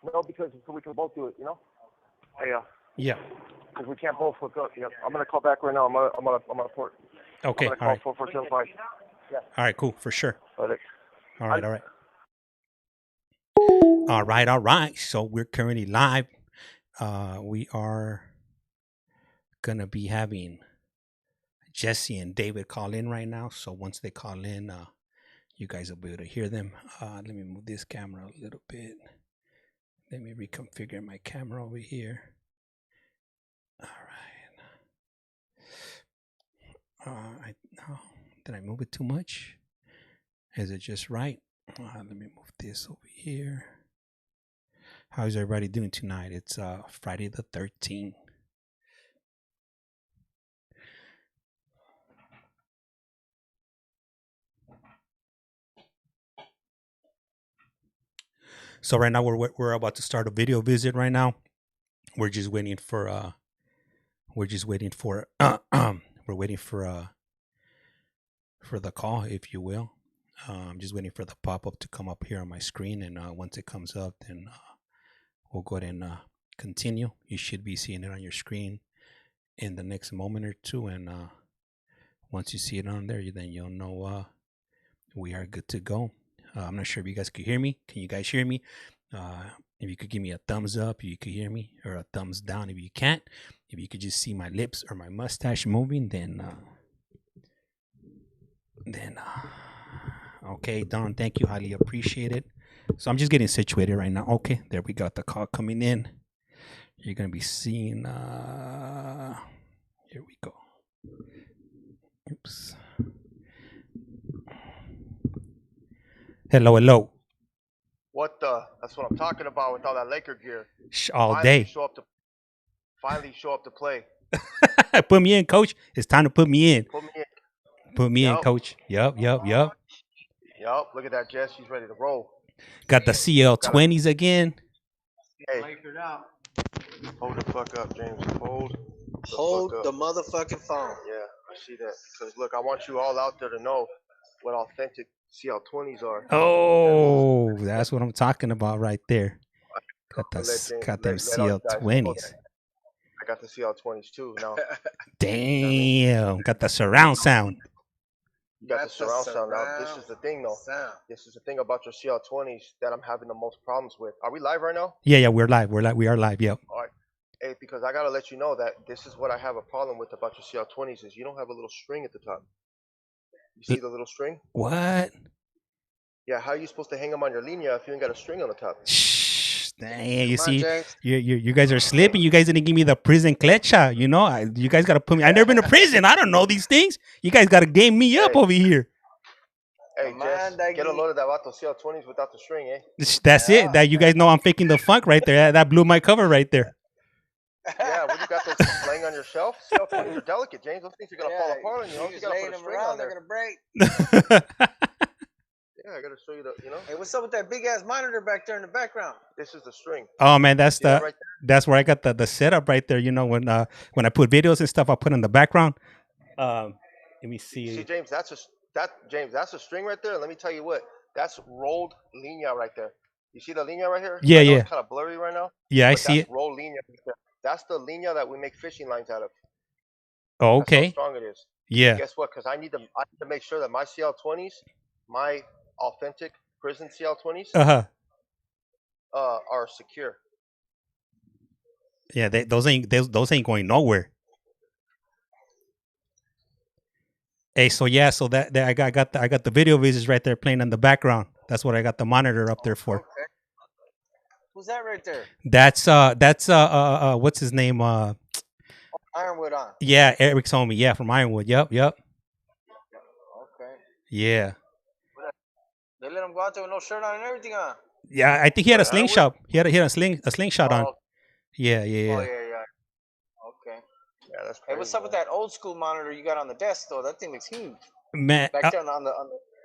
No, because so we can both do it, you know? Hey, Yeah. because we can't both hook up. Yeah, I'm gonna call back right now. I'm gonna port. Okay. I'm gonna All right. call 4475. Yeah. All right. Cool. For sure. All right. All right. All right. All right. All right. So we're currently live. We are gonna be having Jesse and David call in right now. So once they call in, you guys will be able to hear them. Let me move this camera a little bit. Let me reconfigure my camera over here. All right. Did I move it too much? Is it just right? Let me move this over here. How's everybody doing tonight? It's Friday the 13th. So right now we're about to start a video visit right now. We're just waiting for we're waiting for the call, if you will. I'm just waiting for the pop-up to come up here on my screen, and once it comes up, then we'll go ahead and continue. You should be seeing it on your screen in the next moment or two, and once you see it on there, then you'll know we are good to go. I'm not sure if you guys could hear me. Can you guys hear me? If you could give me a thumbs up, if you could hear me, or a thumbs down if you can't. If you could just see my lips or my mustache moving, then okay, Don, thank you, highly appreciate it. So I'm just getting situated right now. Okay, there we got the call coming in. You're gonna be seeing. Here we go. Oops. Hello. What the? That's what I'm talking about with all that Laker gear. All day. Finally show up to play. Put me in, coach. It's time to put me in. Put me in, coach. Yup. Yup. Look at that, Jess. She's ready to roll. Got the CL20s again. Hey. Hold the fuck up, James. Hold the motherfucking phone. Yeah, I see that. Because look, I want you all out there to know what authentic CL20s are. Oh, that's what I'm talking about right there. Got them CL20s. I got the CL20s too now. Damn, got the surround sound. You got the surround sound now. This is the thing though. This is the thing about your CL20s that I'm having the most problems with. Are we live right now? Yeah, we're live. We are live. Yep. All right. Hey, because I gotta let you know that this is what I have a problem with about your CL20s is you don't have a little string at the top. You see the little string? What? Yeah, how are you supposed to hang them on your linea if you ain't got a string on the top? Shh, dang, you see, you guys are slipping. You guys didn't give me the prison clecha. You know, you guys got to put me. I've never been to prison. I don't know these things. You guys got to game me up over here. Hey, Jess, get a load of that Vato CL20s without the string, eh? That's it. That you guys know I'm faking the funk right there. That blew my cover right there. Yeah, when you got those laying on your shelf, CL20s are delicate, James. Those things are gonna fall apart on you. You gotta put a string on there. They're gonna break. Yeah, I gotta show you the, you know. Hey, what's up with that big ass monitor back there in the background? This is the string. Oh man, that's that's where I got the setup right there. You know, when I put videos and stuff, I put in the background. Let me see. See, James, that's a string right there. And let me tell you what, that's rolled linea right there. You see the linea right here? Yeah. It's kind of blurry right now. Yeah, I see it. Rolled linea. That's the linea that we make fishing lines out of. Oh, okay. That's how strong it is. Yeah. Guess what? Because I need to make sure that my CL20s, my authentic prison CL20s, are secure. Yeah, those ain't going nowhere. Hey, so that I got the video visits right there playing in the background. That's what I got the monitor up there for. Okay. Who's that right there? That's what's his name? Ironwood on. Yeah, Eric's homie. Yeah, from Ironwood. Yep. Okay. Yeah. They let him go out there with no shirt on and everything on. Yeah, I think he had a slingshot. He had a slingshot on. Yeah. Oh, yeah. Okay. Yeah, that's crazy. Hey, what's up with that old school monitor you got on the desk though? That thing looks huge. Man, back there on the.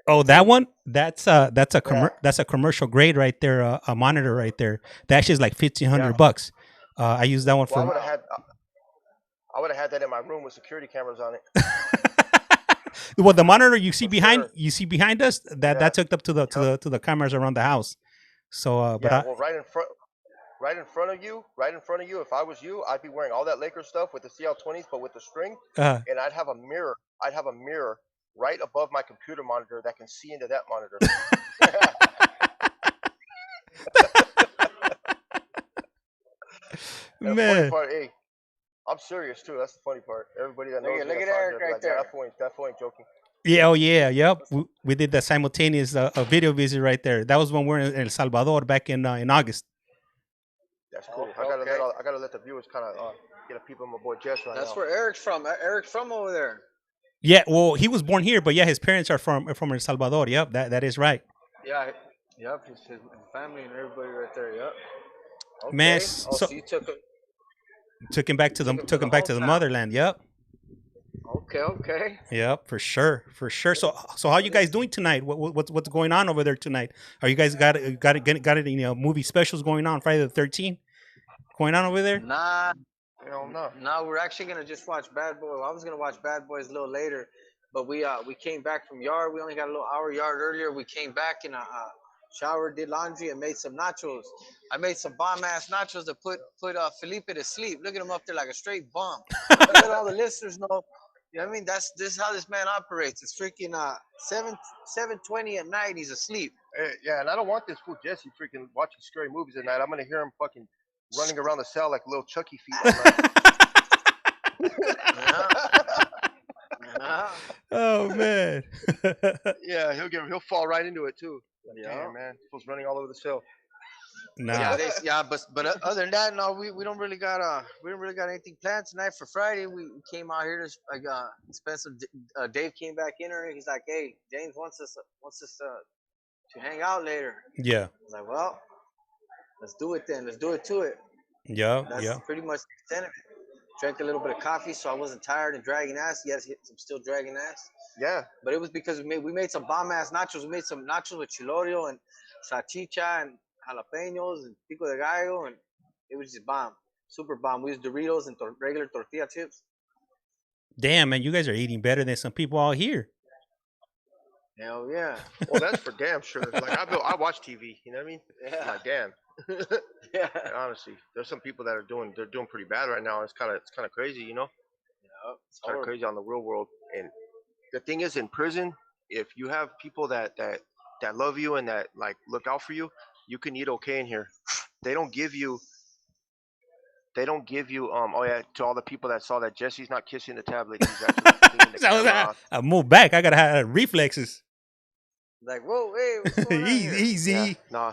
Oh, that one? That's a commercial grade right there. A monitor right there. That actually is like $1,500. I use that one for. I would have had that in my room with security cameras on it. Well, the monitor you see behind us, that's hooked up to the cameras around the house. So, but Yeah, well, right in front of you, if I was you, I'd be wearing all that Laker stuff with the CL20s, but with the string, and I'd have a mirror. Right above my computer monitor that can see into that monitor. The funny man. part, hey, I'm serious too. That's the funny part. Everybody that knows me, Look at that's Eric right like, yeah, there. that fool ain't joking. Yeah, oh yeah, yep. We did that simultaneous video visit right there. That was when we were in El Salvador back in August. That's cool. Okay, I gotta let the viewers kind of get a peep on my boy Jess right That's now. where Eric's from. Eric's from over there. Yeah, well, he was born here, but yeah, his parents are from El Salvador. Yep, that is right. Yeah. Yep. His family and everybody right there. Yep. Man, Okay. Oh, so so you took him. took him back to the took him back to the motherland. Yep. Okay. Yep, for sure, for sure. So how you guys doing tonight? What's going on over there tonight? Are you guys got any movie specials going on? Friday the 13th going on over there? Nah. No. No, we're actually gonna just watch Bad Boy. I was gonna watch Bad Boys a little later, but we came back from yard. We only got a little hour yard earlier. We came back and showered, did laundry, and made some nachos. I made some bomb ass nachos to put Felipe to sleep. Look at him up there like a straight bomb. Let all the listeners know. You know what I mean? This is how this man operates. It's freaking 7:20 at night. He's asleep. Yeah, and I don't want this fool Jesse freaking watching scary movies at night. I'm gonna hear him fucking running around the cell like little Chucky feet all night. Oh man. Yeah, he'll fall right into it too. Like, yeah, man, he's running all over the cell. Nah. But other than that, no, we don't really got anything planned tonight for Friday. We came out here to spend some. Dave came back in here. He's like, "Hey, James wants us to hang out later." Yeah. I was like, "Well, let's do it then. Let's do it to it." Yeah. That's Yeah. pretty much the extent of it. Drank a little bit of coffee, so I wasn't tired and dragging ass. Yes, I'm still dragging ass. Yeah. But it was because we made some bomb ass nachos. We made some nachos with chilorio and salchicha and jalapenos and pico de gallo, and it was just bomb, super bomb. We used Doritos and regular tortilla chips. Damn, man, you guys are eating better than some people out here. Hell yeah. Well, that's for damn sure. Like I watch TV. You know what I mean? Yeah. Like damn. Yeah. And honestly, there's some people that are doing pretty bad right now. It's kind of crazy, you know. Yeah. It's kind of crazy on the real world. And the thing is, in prison, if you have people that love you and that like look out for you, you can eat okay in here. They don't give you. Oh yeah, to all the people that saw that Jesse's not kissing the tablet. He's actually cleaning the camera. I moved back. I gotta have reflexes. Like, whoa, hey, what's going on here? Easy. Yeah, nah.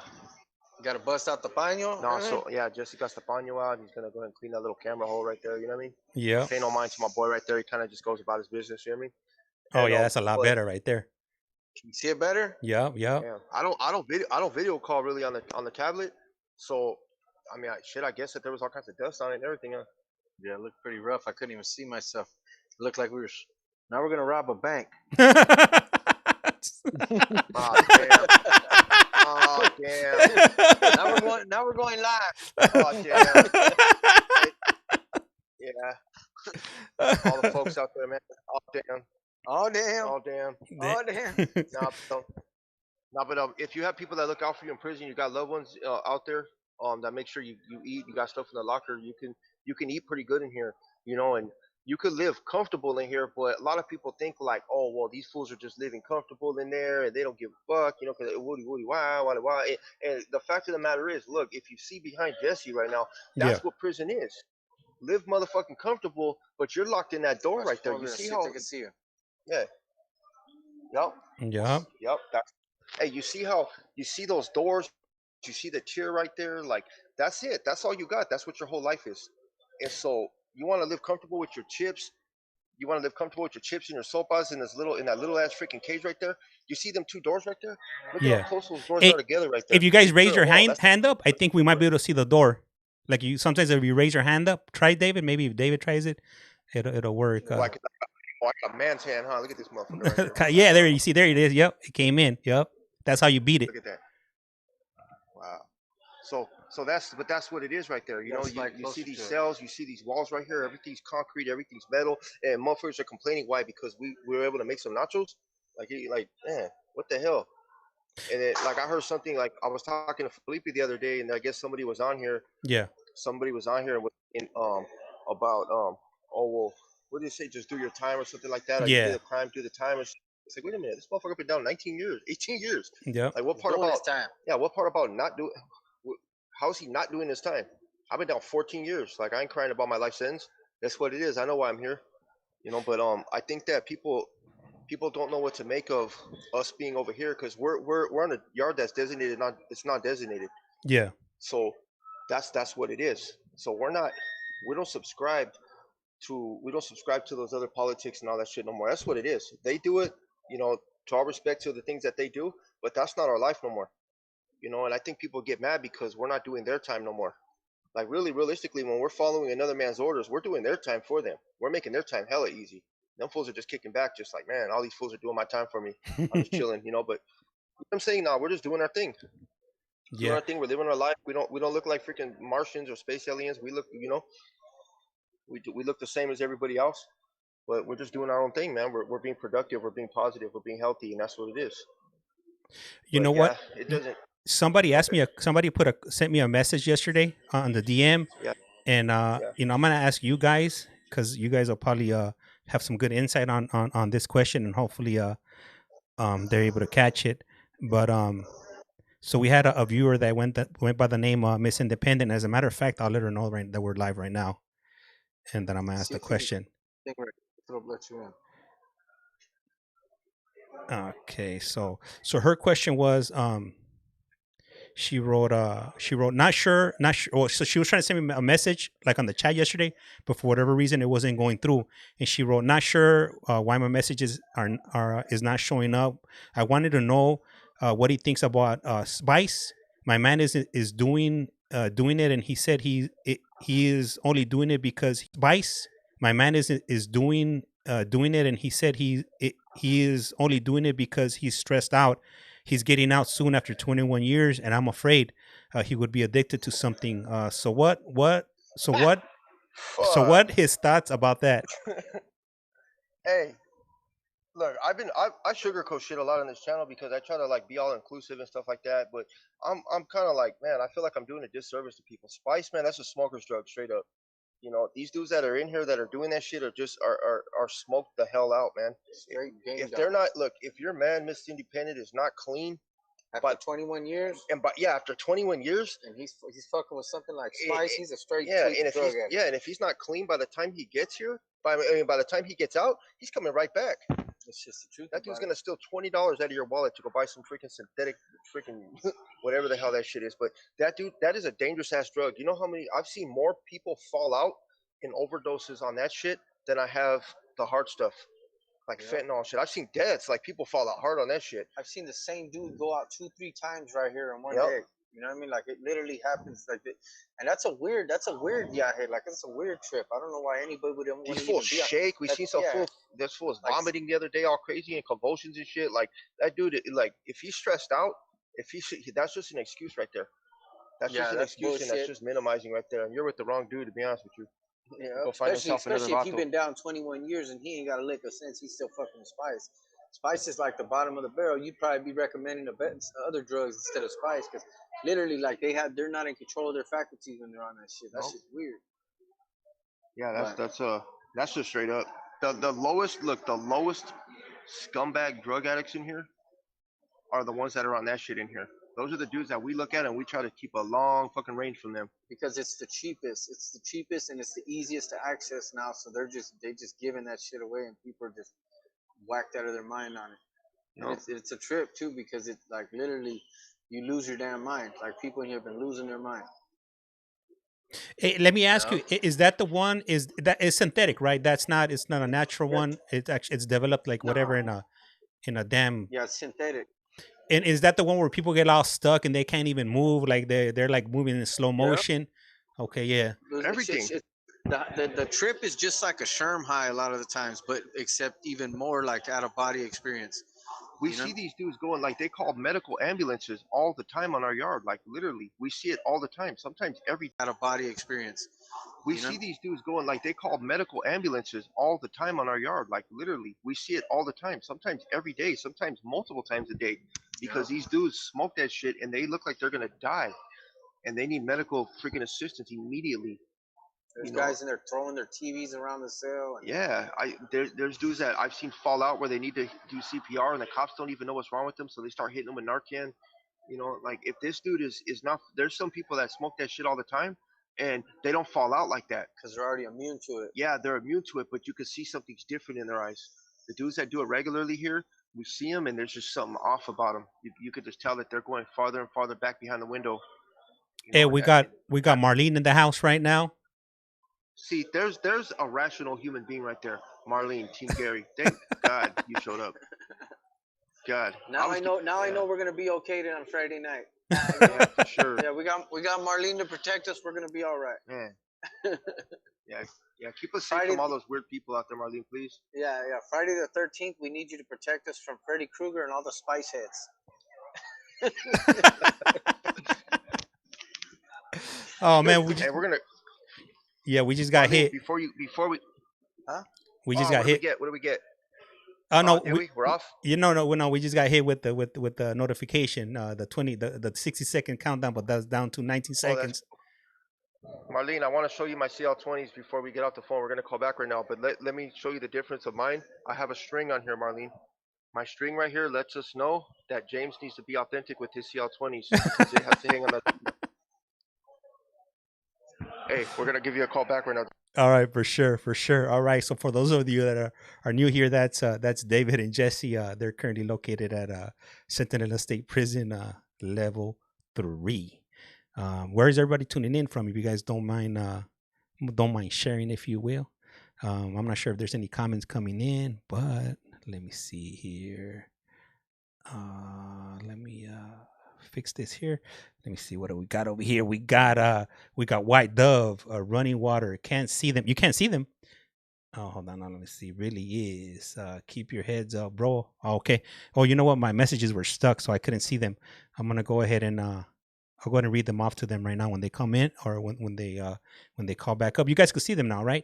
You gotta bust out the paño. No, so yeah, Jesse got the paño out. He's gonna go ahead and clean that little camera hole right there. You know what I mean? Yeah. Pay no mind to my boy right there. He kind of just goes about his business. You know what I mean? Oh yeah, that's a lot better right there. Can you see it better? Yeah. Yeah. I don't video call really on the tablet. So, I mean, I guess that there was all kinds of dust on it and everything. Huh? Yeah, it looked pretty rough. I couldn't even see myself. It looked like we were. Now we're gonna rob a bank. Oh damn! Oh damn! Now we're going live. Oh damn! Yeah. All the folks out there, man. Oh damn! Oh damn! Oh damn! Oh damn! No, but if you have people that look out for you in prison, you got loved ones out there that make sure you eat. You got stuff in the locker. You can eat pretty good in here, you know, and you could live comfortable in here. But a lot of people think like, oh well, these fools are just living comfortable in there and they don't give a fuck, you know, because woody wow. And the fact of the matter is, look, if you see behind Jesse right now, that's what prison is. Live motherfucking comfortable, but you're locked in that door right there. You see how? I can see you. Yeah. Yep. Yeah. Yep. Hey, you see those doors? You see the chair right there? Like that's it. That's all you got. That's what your whole life is. And so you want to live comfortable with your chips. You want to live comfortable with your chips and your sopas in that little ass freaking cage right there. You see them two doors right there? Look at how close those doors are together right there. If you guys raise your hand up, I think we might be able to see the door. Like sometimes if you raise your hand up, try David. Maybe if David tries it, it'll work. Like a man's hand, huh? Look at this motherfucker. Right yeah, there you see, there it is. Yep, it came in. Yep, that's how you beat it. Look at that. Wow. So that's what it is right there. You know, you see these cells, you see these walls right here. Everything's concrete, everything's metal, and motherfuckers are complaining why because we were able to make some nachos. Like man, what the hell? And it, like I heard something like I was talking to Felipe the other day, and I guess somebody was on here. Yeah. Somebody was on here with in about oh well, what did they say? Just do your time or something like that. Or you did Yeah. a crime, do the time. It's like, wait a minute, this motherfucker been down 19 years, 18 years. Yep. Like what He's part doing his about? time. Yeah, what part about not doing? How is he not doing his time? I've been down 14 years. Like I ain't crying about my life sentence. That's what it is. I know why I'm here. But I think that people don't know what to make of us being over here because we're on a yard that's designated, not it's not designated. Yeah. So that's what it is. So we don't subscribe we don't subscribe to those other politics and all that shit no more. That's what it is. They do it, you know, to our respect to the things that they do, but that's not our life no more. And I think people get mad because we're not doing their time no more. Like really realistically, when we're following another man's orders, we're doing their time for them. We're making their time hella easy. Them fools are just kicking back, just like, man, all these fools are doing my time for me. I'm just chilling, But I'm saying, nah, we're just doing our thing. Doing Yeah. our thing. We're living our life. We don't look like freaking Martians or space aliens. We look, we look the same as everybody else. But we're just doing our own thing, man. We're being productive. We're being positive. We're being healthy, and that's what it is. You know But what? yeah, it doesn't. Somebody Go asked ahead. me somebody sent me a message yesterday on the DM, Yeah, and yeah. I'm gonna ask you guys because you guys will probably have some good insight on this question, and hopefully they're able to catch it. But so we had a viewer that went by the name Miss Independent. As a matter of fact, I'll let her know that we're live right now, and then I'm gonna ask See the if you can question. think right. It'll let you in. Okay, so her question was she wrote not sure well, so she was trying to send me a message like on the chat yesterday, but for whatever reason it wasn't going through, and she wrote not sure why my messages are is not showing up. I wanted to know what he thinks about Spice. My man is doing it, and he said he is only doing it because Spice. My man is doing it, and he said he is only doing it because he's stressed out. He's getting out soon after 21 years, and I'm afraid he would be addicted to something. So what? So Fuck. what? His thoughts about that? Hey, look, I sugarcoat shit a lot on this channel because I try to like be all inclusive and stuff like that. But I'm kind of like, man, I feel like I'm doing a disservice to people. Spice, man, that's a smoker's drug, straight up. These dudes that are in here that are doing that shit are just are smoked the hell out, man. Straight game If dog. they're not, look, if your man, Miss Independent, is not clean, After but 21 years, and but yeah, after 21 years, and he's fucking with something like it, Spice, he's a straight yeah, tweak and if drug he's addict. yeah, and if he's not clean by the time he gets here, by the time he gets out, he's coming right back. It's just the truth. That dude's about it. gonna steal $20 out of your wallet to go buy some freaking synthetic, freaking whatever the hell that shit is. But that dude, that is a dangerous ass drug. You know how many I've seen more people fall out in overdoses on that shit than I have the hard stuff, like Yeah. fentanyl shit. I've seen deaths. Like people fall out hard on that shit. I've seen the same dude go out 2-3 times right here in one Yep. day. You know what I mean? Like it literally happens like that, and that's a weird yeah, hey, like it's a weird trip. I don't know why anybody would want to These even fools be on. shake. We seen some Yeah, fool. This fool was like vomiting the other day, all crazy and convulsions and shit. Like that dude. Like if he's stressed out, if that's just an excuse right there. That's yeah, just an that's excuse, and that's bullshit. just minimizing right there. And you're with the wrong dude, to be honest with you. Yeah, Go find himself another especially if you've vato. been down 21 years and he ain't got a lick of sense, he's still fucking with Spice. Spice is like the bottom of the barrel. You'd probably be recommending other drugs instead of Spice because literally, like they're not in control of their faculties when they're on that shit. That Nope. shit's weird. Yeah, But that's just straight up. The lowest look, the lowest scumbag drug addicts in here are the ones that are on that shit in here. Those are the dudes that we look at and we try to keep a long fucking range from them. because it's the cheapest and it's the easiest to access now. So they just giving that shit away and people are just whacked out of their mind on it. And Nope. it's a trip too because it's like literally you lose your damn mind. Like people in here have been losing their mind. Hey, let me ask Yeah. you: Is that the one? Is that is synthetic, right? It's not a natural Yeah. one. It's developed like whatever No. in a damn. Yeah, it's synthetic. And is that the one where people get all stuck and they can't even move? Like they're like moving in slow Yeah. motion. Okay, yeah. Everything. The trip is just like a Sherm high a lot of the times, but except even more like out of body experience. We You know? see these dudes going like they call medical ambulances all the time on our yard. Like literally, we see it all the time. Sometimes every Out of body experience. we You know? see these dudes going like they call medical ambulances all the time on our yard. Like literally, we see it all the time. Sometimes every day. Sometimes multiple times a day. because these dudes smoke that shit and they look like they're gonna die, and they need medical freaking assistance immediately. There's guys in there throwing their TVs around the cell. Yeah, there's dudes that I've seen fall out where they need to do CPR and the cops don't even know what's wrong with them, so they start hitting them with Narcan. Like if this dude is not, there's some people that smoke that shit all the time and they don't fall out like that because they're already immune to it. Yeah, they're immune to it, but you can see something's different in their eyes. The dudes that do it regularly here, we see them and there's just something off about them. You could just tell that they're going farther and farther back behind the window. Hey, we got Marlene in the house right now. See, there's a rational human being right there. Marlene, Team Gary. Thank God you showed up. God. Now I know we're gonna be okay on Friday night. Yeah, for sure. Yeah, we got Marlene to protect us. We're gonna be all right. Man. Yeah. Keep us safe from all those weird people out there, Marlene, please. Yeah. Friday the 13th, we need you to protect us from Freddy Krueger and all the spice heads. Oh man, we're gonna. Yeah, we just got hit. Before we. Huh? We just got hit. What do we get? Oh no, we're off. No, we just got hit with the notification, the 60-second countdown, but that's down to 19 seconds. Marlene, I want to show you my CL20s before we get off the phone. We're gonna call back right now, but let me show you the difference of mine. I have a string on here, Marlene. My string right here lets us know that James needs to be authentic with his CL20s because it has to hang on the. Hey, we're gonna give you a call back right now. All right, for sure. All right, so for those of you that are new here, that's David and Jesse. They're currently located at Centinela State Prison, level 3. Where is everybody tuning in from? If you guys don't mind sharing, if you will. I'm not sure if there's any comments coming in, but let me see here. Let me fix this here. Let me see what do we got over here. We got White Dove, Running Water. Can't see them. You can't see them. Oh, hold on. Let me see. Really is. Keep your heads up, bro. Okay. Oh, you know what? My messages were stuck, so I couldn't see them. I'm gonna go ahead and I'll go ahead and read them off to them right now when they come in or when they call back up. You guys can see them now, right?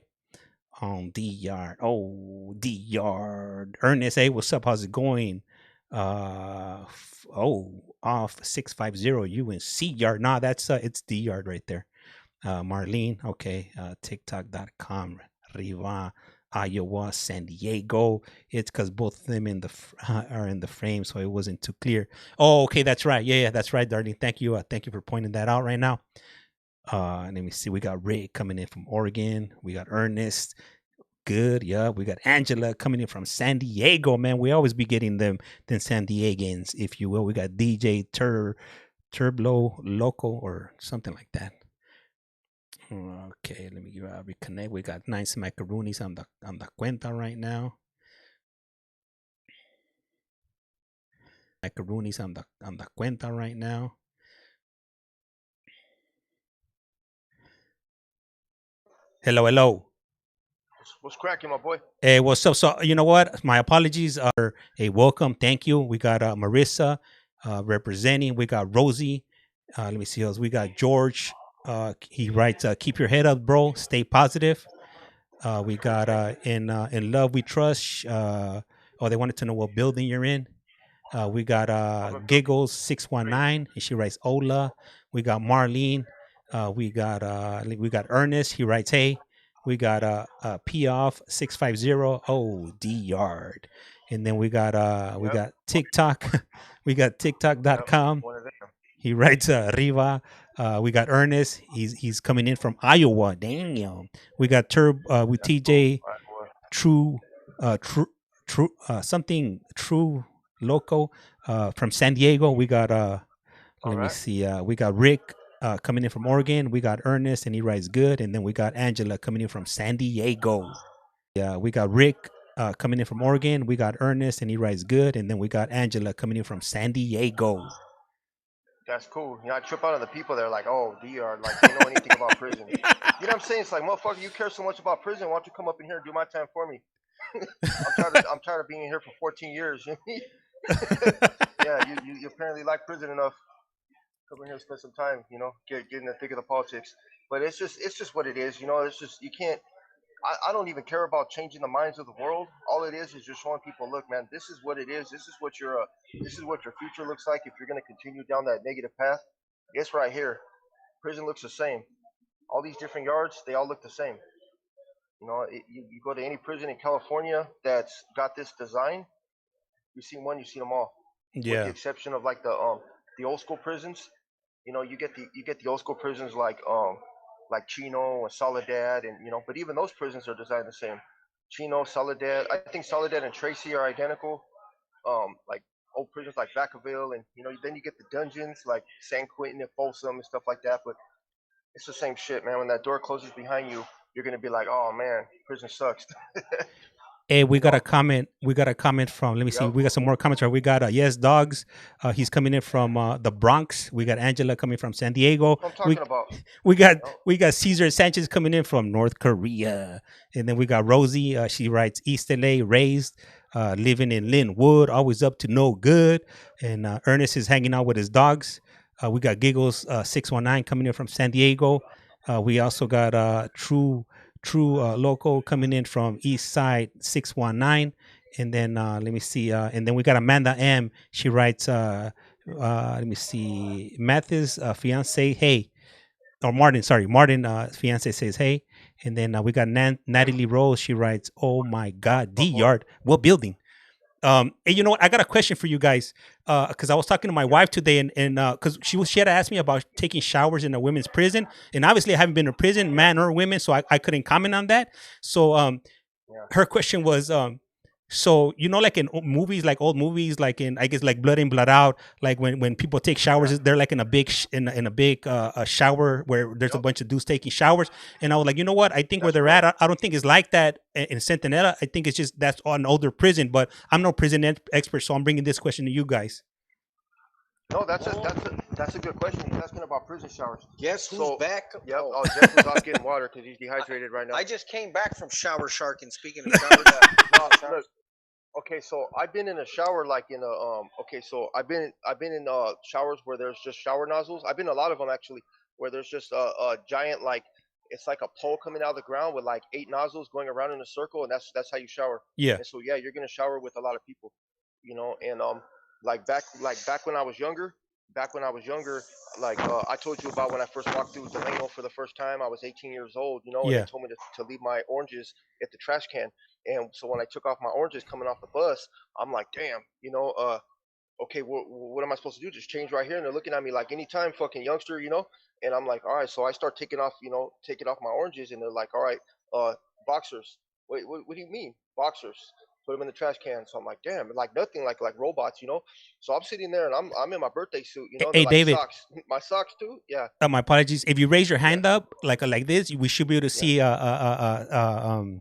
D Yard. Oh, D Yard. Ernest, hey, what's up? How's it going? Off 650 you in C Yard. Nah, that's it's D Yard right there. Marlene, okay. TikTok.com. Riva, Iowa, San Diego. It's because both of them are in the frame, so it wasn't too clear. Oh, okay, that's right. Yeah, that's right, darling. Thank you for pointing that out right now. Let me see. We got Rick coming in from Oregon. We got Ernest. Good, yeah. We got Angela coming in from San Diego, man. We always be getting them San Diegans, if you will. We got DJ Turblo Loco or something like that. Okay, let me reconnect. We got nice macaroonies on the cuenta right now. Macaroonies on the cuenta right now. Hello. What's cracking, my boy? Hey, what's up? So, you know what? My apologies are a welcome. Thank you. We got Marissa representing. We got Rosie. Let me see else. We got George. He writes, keep your head up, bro. Stay positive. We got in love we trust. They wanted to know what building you're in. We got Giggles 619, and she writes Ola. We got Marlene. We got Ernest. He writes hey. We got P off 650. Oh, D Yard. And then we got TikTok. We got TikTok.com. He writes Riva. We got Ernest. He's coming in from Iowa. Damn. We got with TJ True Loco from San Diego. We got let me see. We got Rick coming in from Oregon. We got Ernest, and he writes good. And then we got Angela coming in from San Diego. Yeah, we got Rick coming in from Oregon. We got Ernest, and he writes good. And then we got Angela coming in from San Diego. That's cool. I trip out on the people that are like, oh, DR, like they know anything about prison. You know what I'm saying? It's like, motherfucker, you care so much about prison. Why don't you come up in here and do my time for me? I'm tired of being here for 14 years. Yeah, you apparently like prison enough. Come in here and spend some time, get in the thick of the politics. But it's just what it is, It's just you can't. I don't even care about changing the minds of the world. All it is just showing people, look, man, this is what it is. This is what your future looks like if you're going to continue down that negative path. It's right here. Prison looks the same. All these different yards, they all look the same. You know, you go to any prison in California that's got this design, you see one, you see them all, with the Yeah. exception of like the old school prisons. You know, you get the old school prisons like Chino and Soledad, and you know, but even those prisons are designed the same. Chino, Soledad, I think Soledad and Tracy are identical. Like old prisons like Vacaville, and you know, then you get the dungeons like San Quentin and Folsom and stuff like that. But it's the same shit, man. When that door closes behind you, you're gonna be like, oh man, prison sucks. Hey, we You got a know? comment. We got a comment from. Let me see. Yep. We got some more comments. Right. We got Yes Dogs. He's coming in from the Bronx. We got Angela coming from San Diego. That's what I'm We talking about. we got Yep. we got Cesar Sanchez coming in from North Korea, and then we got Rosie. She writes East LA, raised, living in Linwood, always up to no good. And Ernest is hanging out with his dogs. We got Giggles 619 coming in from San Diego. We also got True Local coming in from East Side 619. And then let me see. And then we got Amanda M. She writes, let me see, Mathis fiance, hey, or Martin, sorry, Martin fiance says hey. And then we got Natalie Rose. She writes, oh my God, D Uh-huh. Yard, what building? And you know what? I got a question for you guys. Because I was talking to my Yep. wife today, and because she had asked me about taking showers in a women's prison, and obviously I haven't been to prison, Yep. man or women, so I couldn't comment on that. So Yeah. her question was, so you know, like in movies, like old movies, like in I guess like Blood In Blood Out, like when people take Yeah. showers, they're like in a big in a big a shower where there's a Yep. bunch of dudes taking showers. And I was like, you know what? I think where That's they're correct. at, I don't think it's like that in Centinella. I think it's just that's an older prison. But I'm no prison expert, so I'm bringing this question to you guys. No, that's a good question. He's asking about prison showers. Guess who's So, back? yep. Oh, Oh, Jeff was off getting water because he's dehydrated right now. I just came back from shower sharking. Speaking of showers, No, look. Okay, so I've been in a shower like in a Okay, so I've been in showers where there's just shower nozzles. I've been in a lot of them actually, where there's just a giant like it's like a pole coming out of the ground with like 8 nozzles going around in a circle, and that's how you shower. Yeah, And so yeah, you're gonna shower with a lot of people, you know. And like back when I was younger, like I told you about when I first walked through Delano for the first time. I was 18 years old, you know, and they yeah. told me to leave my oranges at the trash can. And so when I took off my oranges coming off the bus, I'm like, damn, you know, okay, what am I supposed to do? Just change right here? And they're looking at me like, anytime, fucking youngster, you know. And I'm like, all right. So I start taking off, you know, taking off my oranges, and they're like, all right, boxers. Wait, what do you mean, boxers? Put them in the trash can. So I'm like, damn, like nothing, like robots, you know. So I'm sitting there and I'm in my birthday suit, you know. And they're Hey, like, David. socks, my socks too. Yeah, My apologies. If you raise your yeah, hand up like this, we should be able to yeah.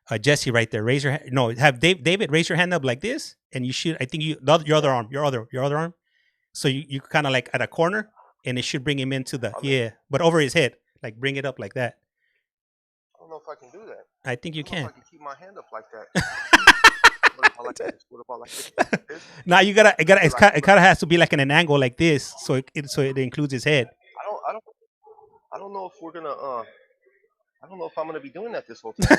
see Jesse right there. Raise your hand. No, have David raise your hand up like this, and you should. I think your other Yeah. arm, your other arm. So you kind of like at a corner, and it should bring him into the I'm in. yeah, but over his head, like bring it up like that. I don't know if I can do that. I think I you don't know if can. I can keep my hand up like that. What about like this? What about like this? Now you gotta, Okay, like it look, kind of has to be like in an angle like this, so it includes his head. I don't I don't know if we're gonna I don't know if I'm gonna be doing that this whole time.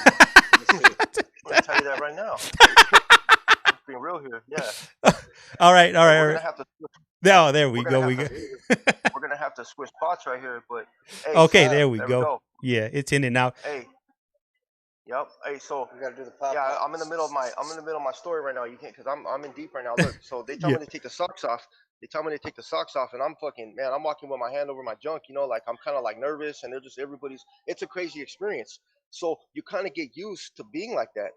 Let me see. I'm gonna tell you that right now. Just being real here. Yeah. All right, all Hey, right, all right. Oh, there we we're gonna go. have We to go. we're gonna have to switch spots right here. But hey, Okay, so there we there we go. go. Yeah, it's in and out. Hey, yep. Hey, so we gotta do the pop. yeah, I'm in the middle of my story right now. You can't because I'm in deep right now. Look, so they tell Yeah. me to take the socks off. They tell me to take the socks off, and I'm fucking man. I'm walking with my hand over my junk, you know, like I'm kind of like nervous, and they're just everybody's. It's a crazy experience. So you kind of get used to being like that.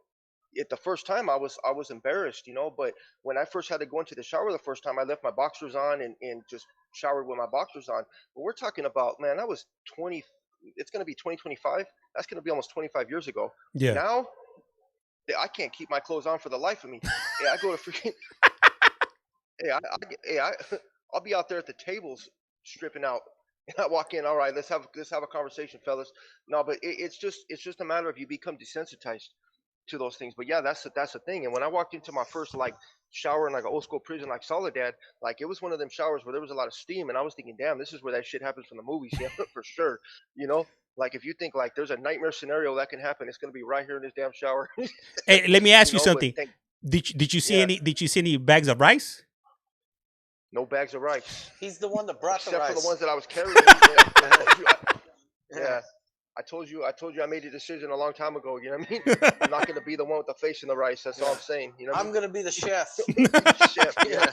At the first time, I was embarrassed, you know. But when I first had to go into the shower the first time, I left my boxers on and just showered with my boxers on. But we're talking about man, that was 20. It's gonna be 2025. That's gonna be almost 25 years ago. Yeah. Now I can't keep my clothes on for the life of me. Yeah, I go to freaking. Hey, I'll be out there at the tables stripping out, and I walk in. All right, let's have a conversation, fellas. No, but it's just a matter of you become desensitized to those things. But yeah, that's the thing. And when I walked into my first like shower in like an old school prison like Soledad, like it was one of them showers where there was a lot of steam, and I was thinking, damn, this is where that shit happens from the movies, yeah, for sure. You know, like if you think like there's a nightmare scenario that can happen, it's gonna be right here in this damn shower. Hey, let me You ask you know, but something. Did you see yeah, any bags of rice? no bags of rice He's the one that brought the except for the rice. ones that I was carrying. Yeah, I told you, yeah. I told you I made a decision a long time ago. You know what I mean? I'm not gonna be the one with the face in the rice. That's all I'm saying. You know what I I'm mean? gonna be the chef. Chef, yeah,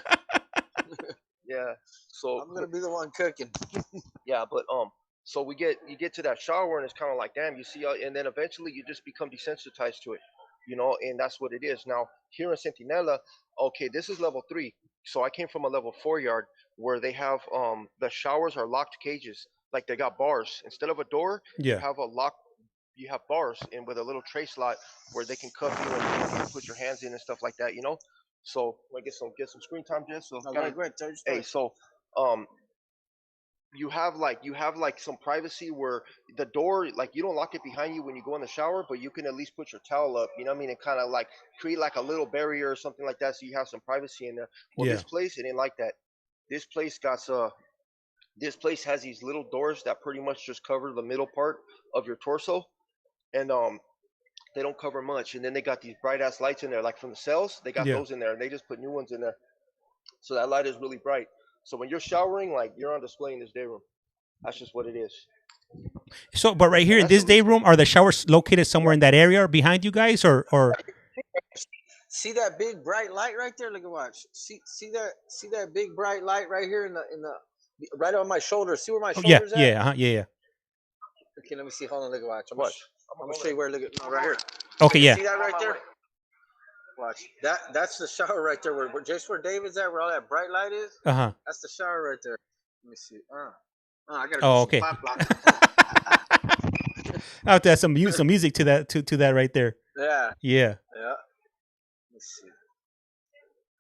Yeah, yeah. So I'm gonna be the one cooking. yeah, but so you get to that shower and it's kind of like damn, you see, and then eventually you just become desensitized to it, you know, and that's what it is. Now here in Centinella, okay, this is level 3, so I came from a level 4 yard where they have the showers are locked cages, like they got bars instead of a door. You Yeah. have a lock, you have bars and with a little tray slot where they can cuff you and you can put your hands in and stuff like that, you know. So I get some screen time, Jess. So Okay, great. Tell your story. hey, so um you have like some privacy where the door, like you don't lock it behind you when you go in the shower, but you can at least put your towel up, you know what I mean, and kind of like create like a little barrier or something like that, so you have some privacy in there. Well, Yeah. this place, it ain't like that. This place got this place has these little doors that pretty much just cover the middle part of your torso, and they don't cover much. And then they got these bright ass lights in there, like from the cells. They got Yeah. those in there, and they just put new ones in there, so that light is really bright. So when you're showering, like you're on display in this day room. That's just what it is. So, but right here And in that's this the day least. room, are the showers located somewhere in that area or behind you guys, or? See that big bright light right there? Look at watch. See that big bright light right here in the right on my shoulder. See where my Oh, yeah, shoulder's at? yeah, yeah, yeah. Okay, let me see. Hold on, look at watch. What? I'm gonna show you where. Look at no, right here. Okay, yeah. See that right there? Watch. That's the shower right there. Where just where David's at, where all that bright light is. Uh-huh. That's the shower right there. Let me see. I gotta go Oh, some okay. pop block. I have to add some music to that right there. Yeah. Yeah. Yeah. Let me see.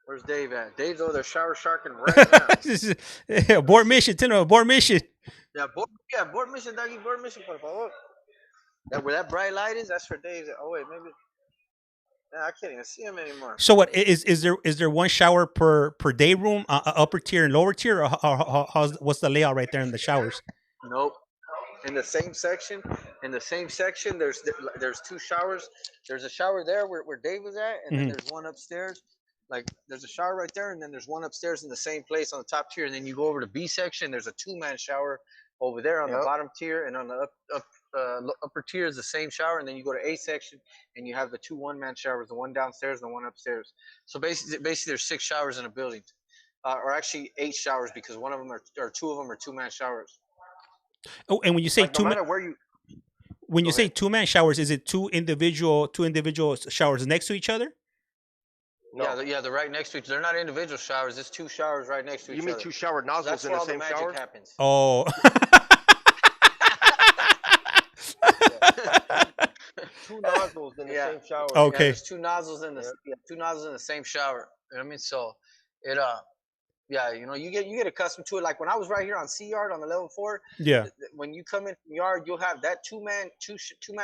Where's Dave at? Dave's over there shower sharking right now. Abort mission, Tino, abort mission. Board mission, doggy, board mission, por favor. That where that bright light is, that's for Dave's. Oh wait, maybe. Yeah, I can't even see him anymore. So what is there one shower per day room, upper tier and lower tier, or what's the layout right there in the showers? Nope. In the same section, there's two showers. There's a shower there where Dave was at, and then there's one upstairs. Like there's a shower right there, and then there's one upstairs in the same place on the top tier. And then you go over to B section. There's a 2-man shower over there on the bottom tier, and on the upper tier is the same shower. And then you go to A section, and you have the 2 1-man showers, the one downstairs and the one upstairs. So basically there's 6 showers in a building, or actually 8 showers because one of them or 2 of them are 2-man showers. Oh, and when you say like, no matter where you when you go say ahead. 2-man showers, is it two individual showers next to each other? No. Yeah, they're right next to each other. They're not individual showers. It's 2 showers right next to each You other. mean 2 shower So nozzles that's in where the all the same magic shower? happens. Oh. 2 nozzles in the Yeah. same shower. Yeah, Okay. there's 2 nozzles in the 2 nozzles in the same shower. You know what I mean? So it yeah, you know, you get accustomed to it. Like when I was right here on C yard on the level 4, Yeah. when you come in from yard, you'll have that 2-man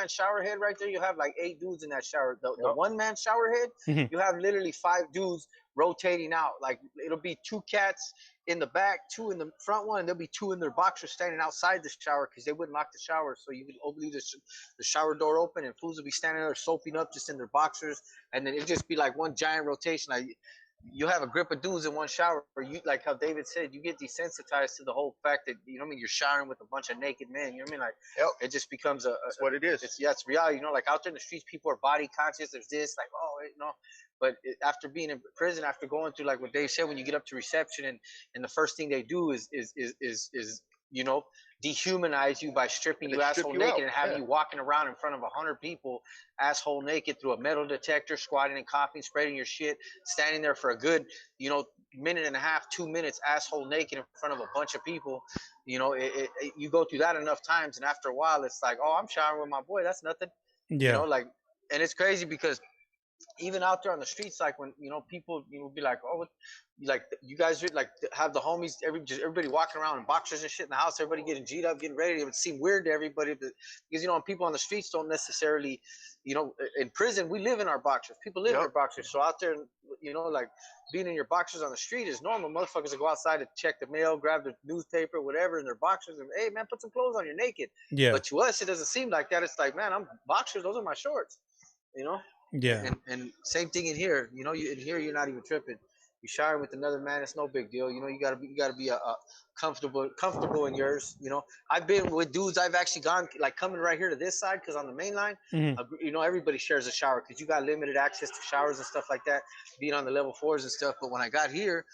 shower head right there. You'll have like 8 dudes in that shower. The 1-man shower head, Mhm. you have literally 5 dudes rotating out. Like it'll be 2 cats in the back, 2 in the front one, and there'll be 2 in their boxers standing outside the shower because they wouldn't lock the shower. So you would leave the shower door open, and fools would be standing there soaping up just in their boxers, and then it'd just be like one giant rotation. Like you have a grip of dudes in one shower. You like how David said, you get desensitized to the whole fact that you know what I mean. You're showering with a bunch of naked men. You know what I mean? Like it just becomes That's what it is. It's reality. You know, like out there in the streets, people are body conscious. There's this, like but after being in prison, after going through like what Dave said, when you get up to reception and the first thing they do is you know, dehumanize you by stripping you asshole naked and having you walking around in front of 100 people asshole naked through a metal detector, squatting and coughing, spreading your shit, standing there for a good, you know, minute and a half, 2 minutes, asshole naked in front of a bunch of people. You know, you go through that enough times, and after a while, it's like, oh, I'm showering with my boy. That's nothing. Yeah. You know, like, and it's crazy because even out there on the streets, like when people be like, oh, like you guys are like have the homies, everybody walking around in boxers and shit in the house, everybody getting G'd up, getting ready. It would seem weird to everybody, but because people on the streets don't necessarily, in prison we live in our boxers. People live in their boxers, so out there, like being in your boxers on the street is normal. Motherfuckers that go outside to check the mail, grab the newspaper, whatever, in their boxers, and hey man, put some clothes on, you're naked. Yeah. But to us, it doesn't seem like that. It's like, man, I'm boxers, those are my shorts, you know. Yeah. And same thing in here. In here you're not even tripping. You showering with another man, it's no big deal. You gotta be a comfortable in yours. I've been with dudes. I've actually gone like coming right here to this side because on the main line, Mhm. everybody shares a shower because you got limited access to showers and stuff like that. Being on the level fours and stuff. But when I got here,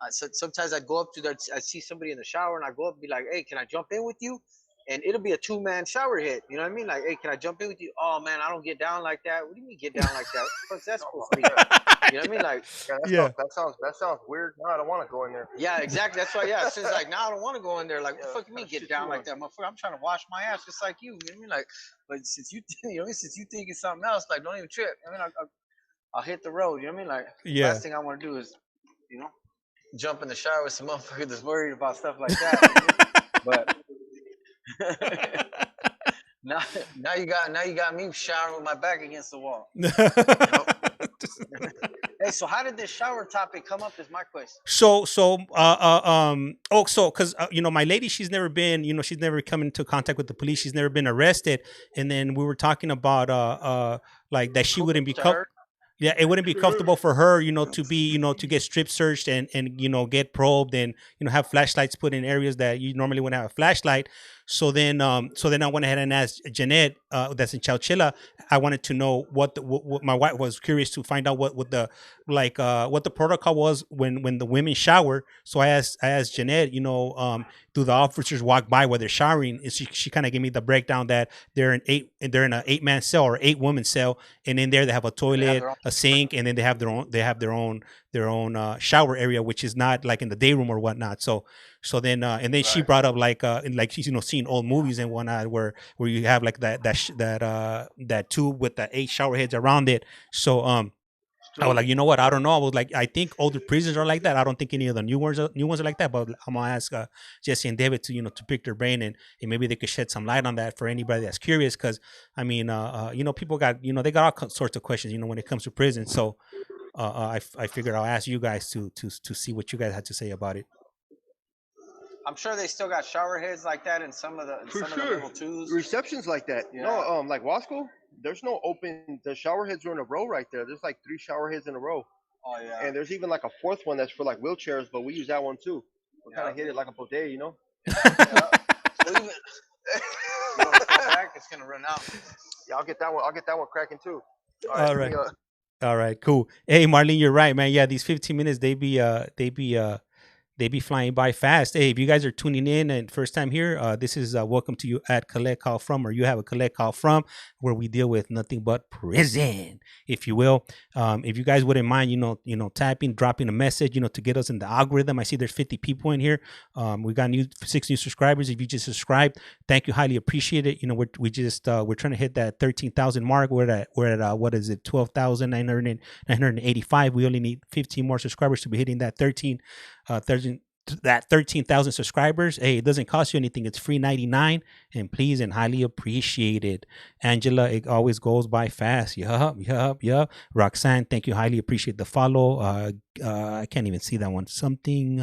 sometimes I'd go up to there. I see somebody in the shower and I go up and be like, "Hey, can I jump in with you?" And it'll be a two-man shower hit. You know what I mean? Like, hey, can I jump in with you? Oh man, I don't get down like that. What do you mean get down like that? What's that supposed to mean? You know what I mean? Like, Yeah, Yeah. that sounds weird. No, I don't want to go in there. yeah, exactly. That's why. Yeah, it's just like now I don't want to go in there. Like, what the fuck you mean get down like that, motherfucker? I'm trying to wash my ass just like you. You know what I mean? Like, but since since you think it's something else, like, don't even trip. I mean, I'll hit the road. You know what I mean? Like, Yeah. last thing I want to do is, you know, jump in the shower with some motherfucker that's worried about stuff like that. You know? But now, now you got me showering with my back against the wall. Hey, so how did this shower topic come up? Is my question. So because my lady, she's never been, she's never come into contact with the police, she's never been arrested, and then we were talking about like that she Cool wouldn't be to her. yeah, it wouldn't be comfortable for her, to be, to get strip searched and get probed and have flashlights put in areas that you normally wouldn't have a flashlight. So then I went ahead and asked Jeanette, that's in Chowchilla. I wanted to know what my wife was curious to find out what the what the protocol was when the women shower. So I asked Jeanette, do the officers walk by while they're showering? And she kind of gave me the breakdown that they're in an 8-man cell or 8-woman cell, and in there they have a They have toilet, their own. a sink, and then they have their own shower area, which is not like in the day room or whatnot. So then and then she Right. brought up like she's seeing old movies and whatnot where you have like that tube with the 8 shower heads around it. So I was like, you know what? I don't know. I was like, I think older prisons are like that. I don't think any of the new ones are like that. But I'm gonna ask Jesse and David to to pick their brain and maybe they could shed some light on that for anybody that's curious. Because I mean, people got they got all sorts of questions when it comes to prison. So I figured I'll ask you guys to see what you guys had to say about it. I'm sure they still got shower heads like that in some of the For some of the sure. level twos. Receptions like that. Yeah. No, like Wasco, there's no open. The shower heads are in a row right there. There's like 3 shower heads in a row, Oh yeah. and there's even like a 4th one that's for like wheelchairs, but we use that one too. We kind Yeah. of hit it like a bidet, Yeah. Well, even you want to pull back, it's gonna run out. Yeah, I'll get that one. I'll get that one cracking too. All right, All let me, right. All right, cool. Hey, Marlene, you're right, man. Yeah, these 15 minutes they be flying by fast. Hey, if you guys are tuning in and first time here, this is welcome to you at Collect Call From, or you have a Collect Call From, where we deal with nothing but prison, if you will. If you guys wouldn't mind, tapping, dropping a message, to get us in the algorithm. I see there's 50 people in here. We got 6 new subscribers. If you just subscribed, thank you, highly appreciate it. We're trying to hit that 13,000 mark. We're at what is it, 12,985. We only need 15 more subscribers to be hitting that 13,000 subscribers. Hey, it doesn't cost you anything. It's free 99, and please and highly appreciate it. Angela, it always goes by fast. Yup. Roxanne, thank you, highly appreciate the follow. I can't even see that one. Something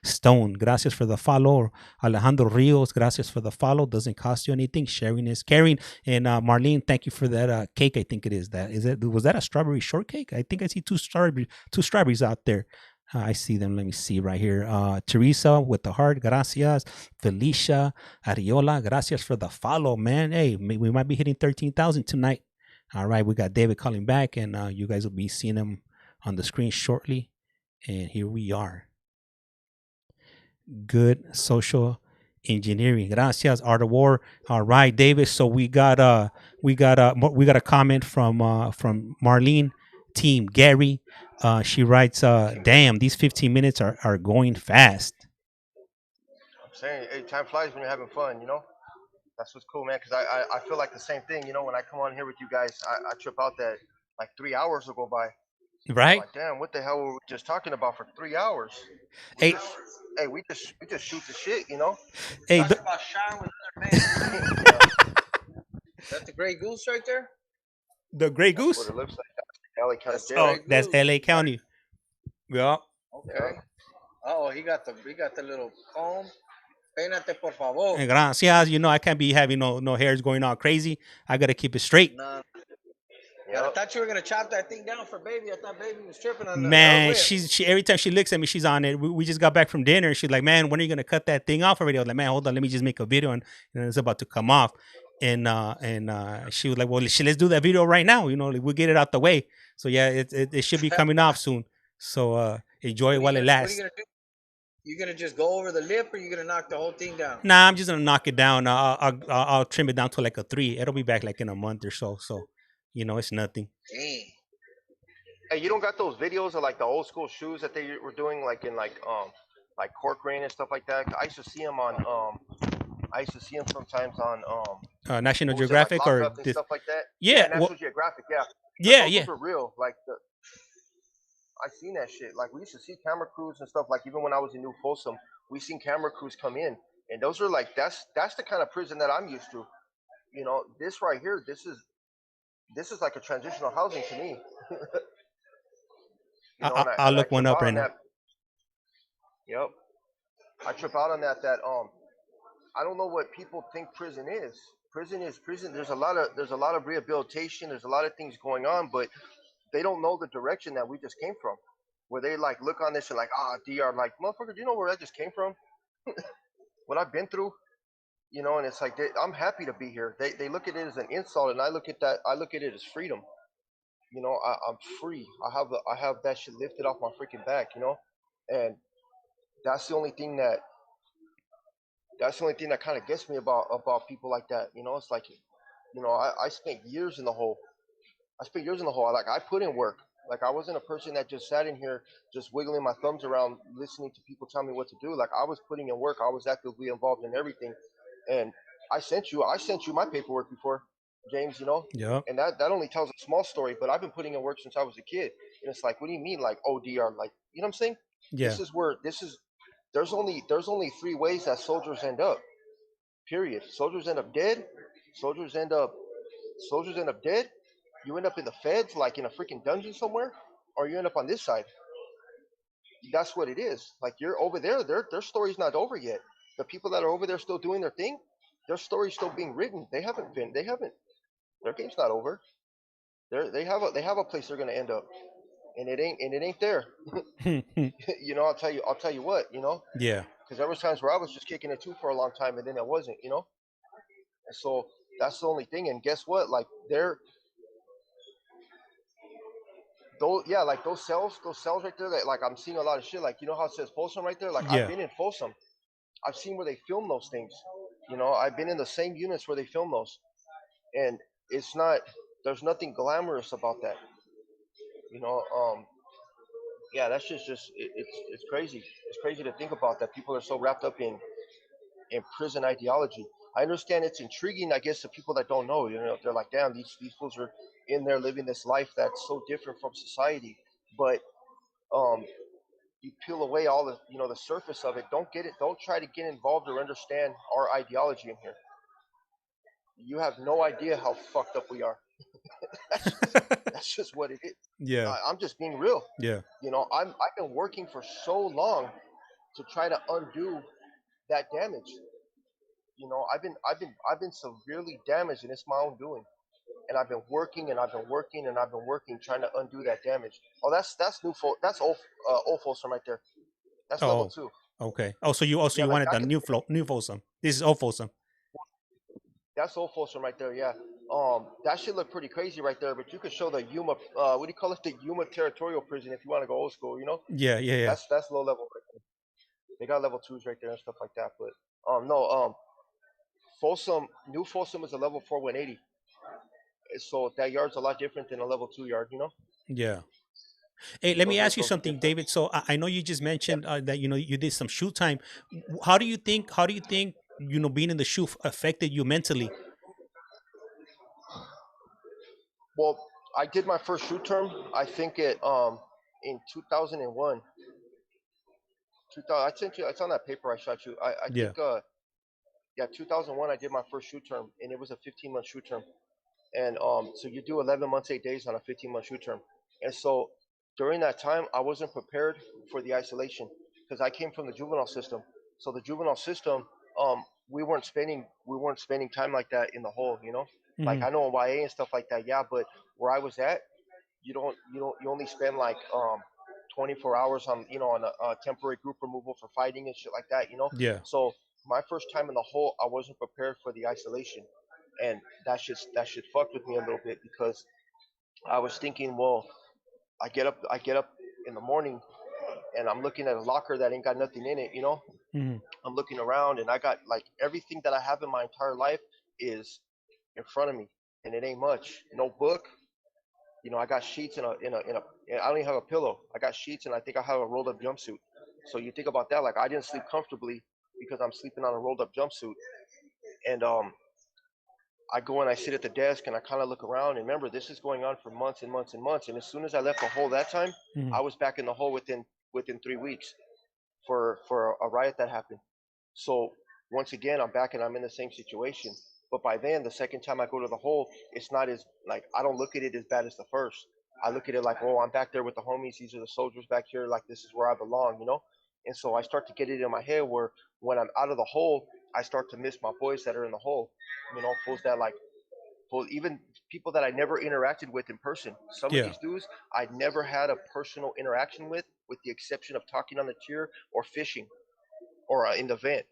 Stone, gracias for the follow. Alejandro Rios, gracias for the follow. Doesn't cost you anything. Sharing is caring. And Marlene, thank you for that cake. I think it is that. Was that a strawberry shortcake? I think I see two strawberries out there. I see them. Let me see right here. Teresa with the heart. Gracias. Felicia Ariola. Gracias for the follow, man. Hey, we might be hitting 13,000 tonight. All right. We got David calling back, and you guys will be seeing him on the screen shortly. And here we are. Good social engineering. Gracias. Art of War. All right, David. So we got a comment from Marlene, Team Gary. She writes, damn, these 15 minutes are going fast. I'm saying, hey, time flies when you're having fun. That's what's cool, man. Because I feel like the same thing. When I come on here with you guys, I trip out that like 3 hours will go by. I'm Right? like, damn, what the hell were we just talking about for 3 hours? We Hey, just, hey, we just shoot the shit, you know? hey, Talking about showering with other men. Yeah, That the Grey Goose right there? the Grey that's what Goose. it looks like. That's LA County That's the Jail. Grey Oh, that's Goose. L.A. County. Yeah. Yeah. Okay. Oh, he got the little comb. Peínate, por favor. And gracias. You know, I can't be having no hairs going all crazy. I gotta keep it straight. Nah. God, I Yep. thought you were gonna chop that thing down for baby. I thought baby was tripping on the Yep. Man, whip. she every time she looks at me, she's on it. We just got back from dinner, and she's like, "Man, when are you gonna cut that thing off already?" I was like, "Man, hold on, let me just make a video, and it's about to come off." And she was like, "Well, let's do that video right now. You know, like, we'll get it out the way." So yeah, it should be coming off soon. So enjoy it while it What are you lasts. gonna do? You gonna just go over the lip, or you gonna knock the whole thing down? Nah, I'm just gonna knock it down. I'll trim it down to like a 3. It'll be back like in a month or so. So, you know, it's nothing. Dang. Hey, you don't got those videos of like the old school shoes that they were doing, like in like cork rain and stuff like that. I used to see them on I used to see them sometimes on National what was it, like Geographic or lockup and this? stuff like that. Yeah, Yeah, well, National Geographic. Yeah, because yeah, those yeah. ones were real. Like I seen that shit. Like we used to see camera crews and stuff. Like even when I was in New Folsom, we seen camera crews come in, and those are like that's the kind of prison that I'm used to. You know, this right here, this is like a transitional housing to me. You know, I'll and I look one trip up out right on now. that. Yep, I trip out on that. I don't know what people think prison is. Prison is prison. There's a lot of rehabilitation. There's a lot of things going on, but they don't know the direction that we just came from. Where they like look on this and like, DR, like, motherfucker, do you know where that just came from? What I've been through, you know, and it's like I'm happy to be here. They look at it as an insult, and I look at it as freedom. You know, I'm free. I have that shit lifted off my freaking back. You know, and that's the only thing that that's the only thing that kind of gets me about people like that. You know, it's like, you know, I spent years in the hole. I spent years in the hole. Like I put in work. Like I wasn't a person that just sat in here just wiggling my thumbs around, listening to people tell me what to do. Like I was putting in work. I was actively involved in everything, and I sent you my paperwork before, James. You know, Yep. and that only tells a small story. But I've been putting in work since I was a kid, and it's like, what do you mean, like ODR? Like, you know what I'm saying? Yeah. This is where this is. There's only three ways that soldiers end up. Period. Soldiers end up dead. Soldiers end up soldiers end up dead. You end up in the feds, like in a freaking dungeon somewhere, or you end up on this side. That's what it is. Like you're over there, their story's not over yet. The people that are over there still doing their thing, their story's still being written. They haven't. Their game's not over. They have a place they're gonna end up, and it ain't there. You know, I'll tell you what. You know, Yeah. because there was times where I was just kicking it too for a long time, and then it wasn't. You know, and so that's the only thing. And guess what? Like those, yeah, like those cells right there. That like I'm seeing a lot of shit. Like you know how it says Folsom right there. Like I've Yeah. been in Folsom. I've seen where they film those things. You know, I've been in the same units where they film those, and it's not. There's nothing glamorous about that. You know, yeah, that's just it's crazy. It's crazy to think about that. People are so wrapped up in prison ideology. I understand it's intriguing, I guess, to people that don't know. You know, they're like, damn, these fools are in there living this life that's so different from society. But um, you peel away all the surface of it. Don't get it. Don't try to get involved or understand our ideology in here. You have no idea how fucked up we are. that's just that's just what it is. Yeah. I'm just being real. Yeah. You know, I've been working for so long to try to undo that damage. You know, I've been severely damaged, and it's my own doing. And I've been working, and I've been working, and I've been working, trying to undo that damage. Oh, that's that's old Folsom right there. That's level Oh. two. Okay. Oh, so you also Yeah, you like wanted I the could. new Folsom. This is old Folsom. That's old Folsom right there. Yeah. That should look pretty crazy right there. But you could show the Yuma. What do you call it? The Yuma Territorial Prison if you want to go old school. You know, Yeah. Yeah. Yeah. that's low level. Right there. They got level twos right there and stuff like that. But no. Folsom, New Folsom is a level 4 180. So that yard's a lot different than a level 2 yard. You know, Yeah. Hey, let me ask you those are something, different. David. So I know you just Yeah. mentioned that you did some shoot time. How do you think being in the shoot affected you mentally? Well, I did my first shoot term. I think it in 2001. 2000. I sent you. It's on that paper I shot you. I Yeah. think yeah, 2001. I did my first shoot term, and it was a 15-month shoot term. And so you do 11 months 8 days on a 15-month shoot term. And so during that time I wasn't prepared for the isolation because I came from the juvenile system. So the juvenile system, we weren't spending time like that in the hole, like Hmm. I know in YA and stuff like that, yeah, but where I was at, you only spend like 24 hours on on a temporary group removal for fighting and shit like that. Yeah. So my first time in the hole, I wasn't prepared for the isolation, and that shit fucked with me a little bit because I was thinking, well, I get up in the morning and I'm looking at a locker that ain't got nothing in it. Hmm. I'm looking around and I got like everything that I have in my entire life is in front of me, and it ain't much. No book. I got sheets I don't even have a pillow. I got sheets and I think I have a rolled up jumpsuit. So you think about that, like I didn't sleep comfortably because I'm sleeping on a rolled up jumpsuit. And I go and I sit at the desk and I kind of look around. And remember, this is going on for months and months and months. And as soon as I left the hole that time, Hmm. I was back in the hole within 3 weeks for a riot that happened. So once again, I'm back and I'm in the same situation. But by then, the second time I go to the hole, it's not as like I don't look at it as bad as the first. I look at it like, oh, I'm back there with the homies. These are the soldiers back here. Like this is where I belong. And so I start to get it in my head where when I'm out of the hole, I start to miss my boys that are in the hole. Fools that like, fools, even people that I never interacted with in person. Some of Yeah. these dudes I never had a personal interaction with the exception of talking on the tier or fishing or in the vent.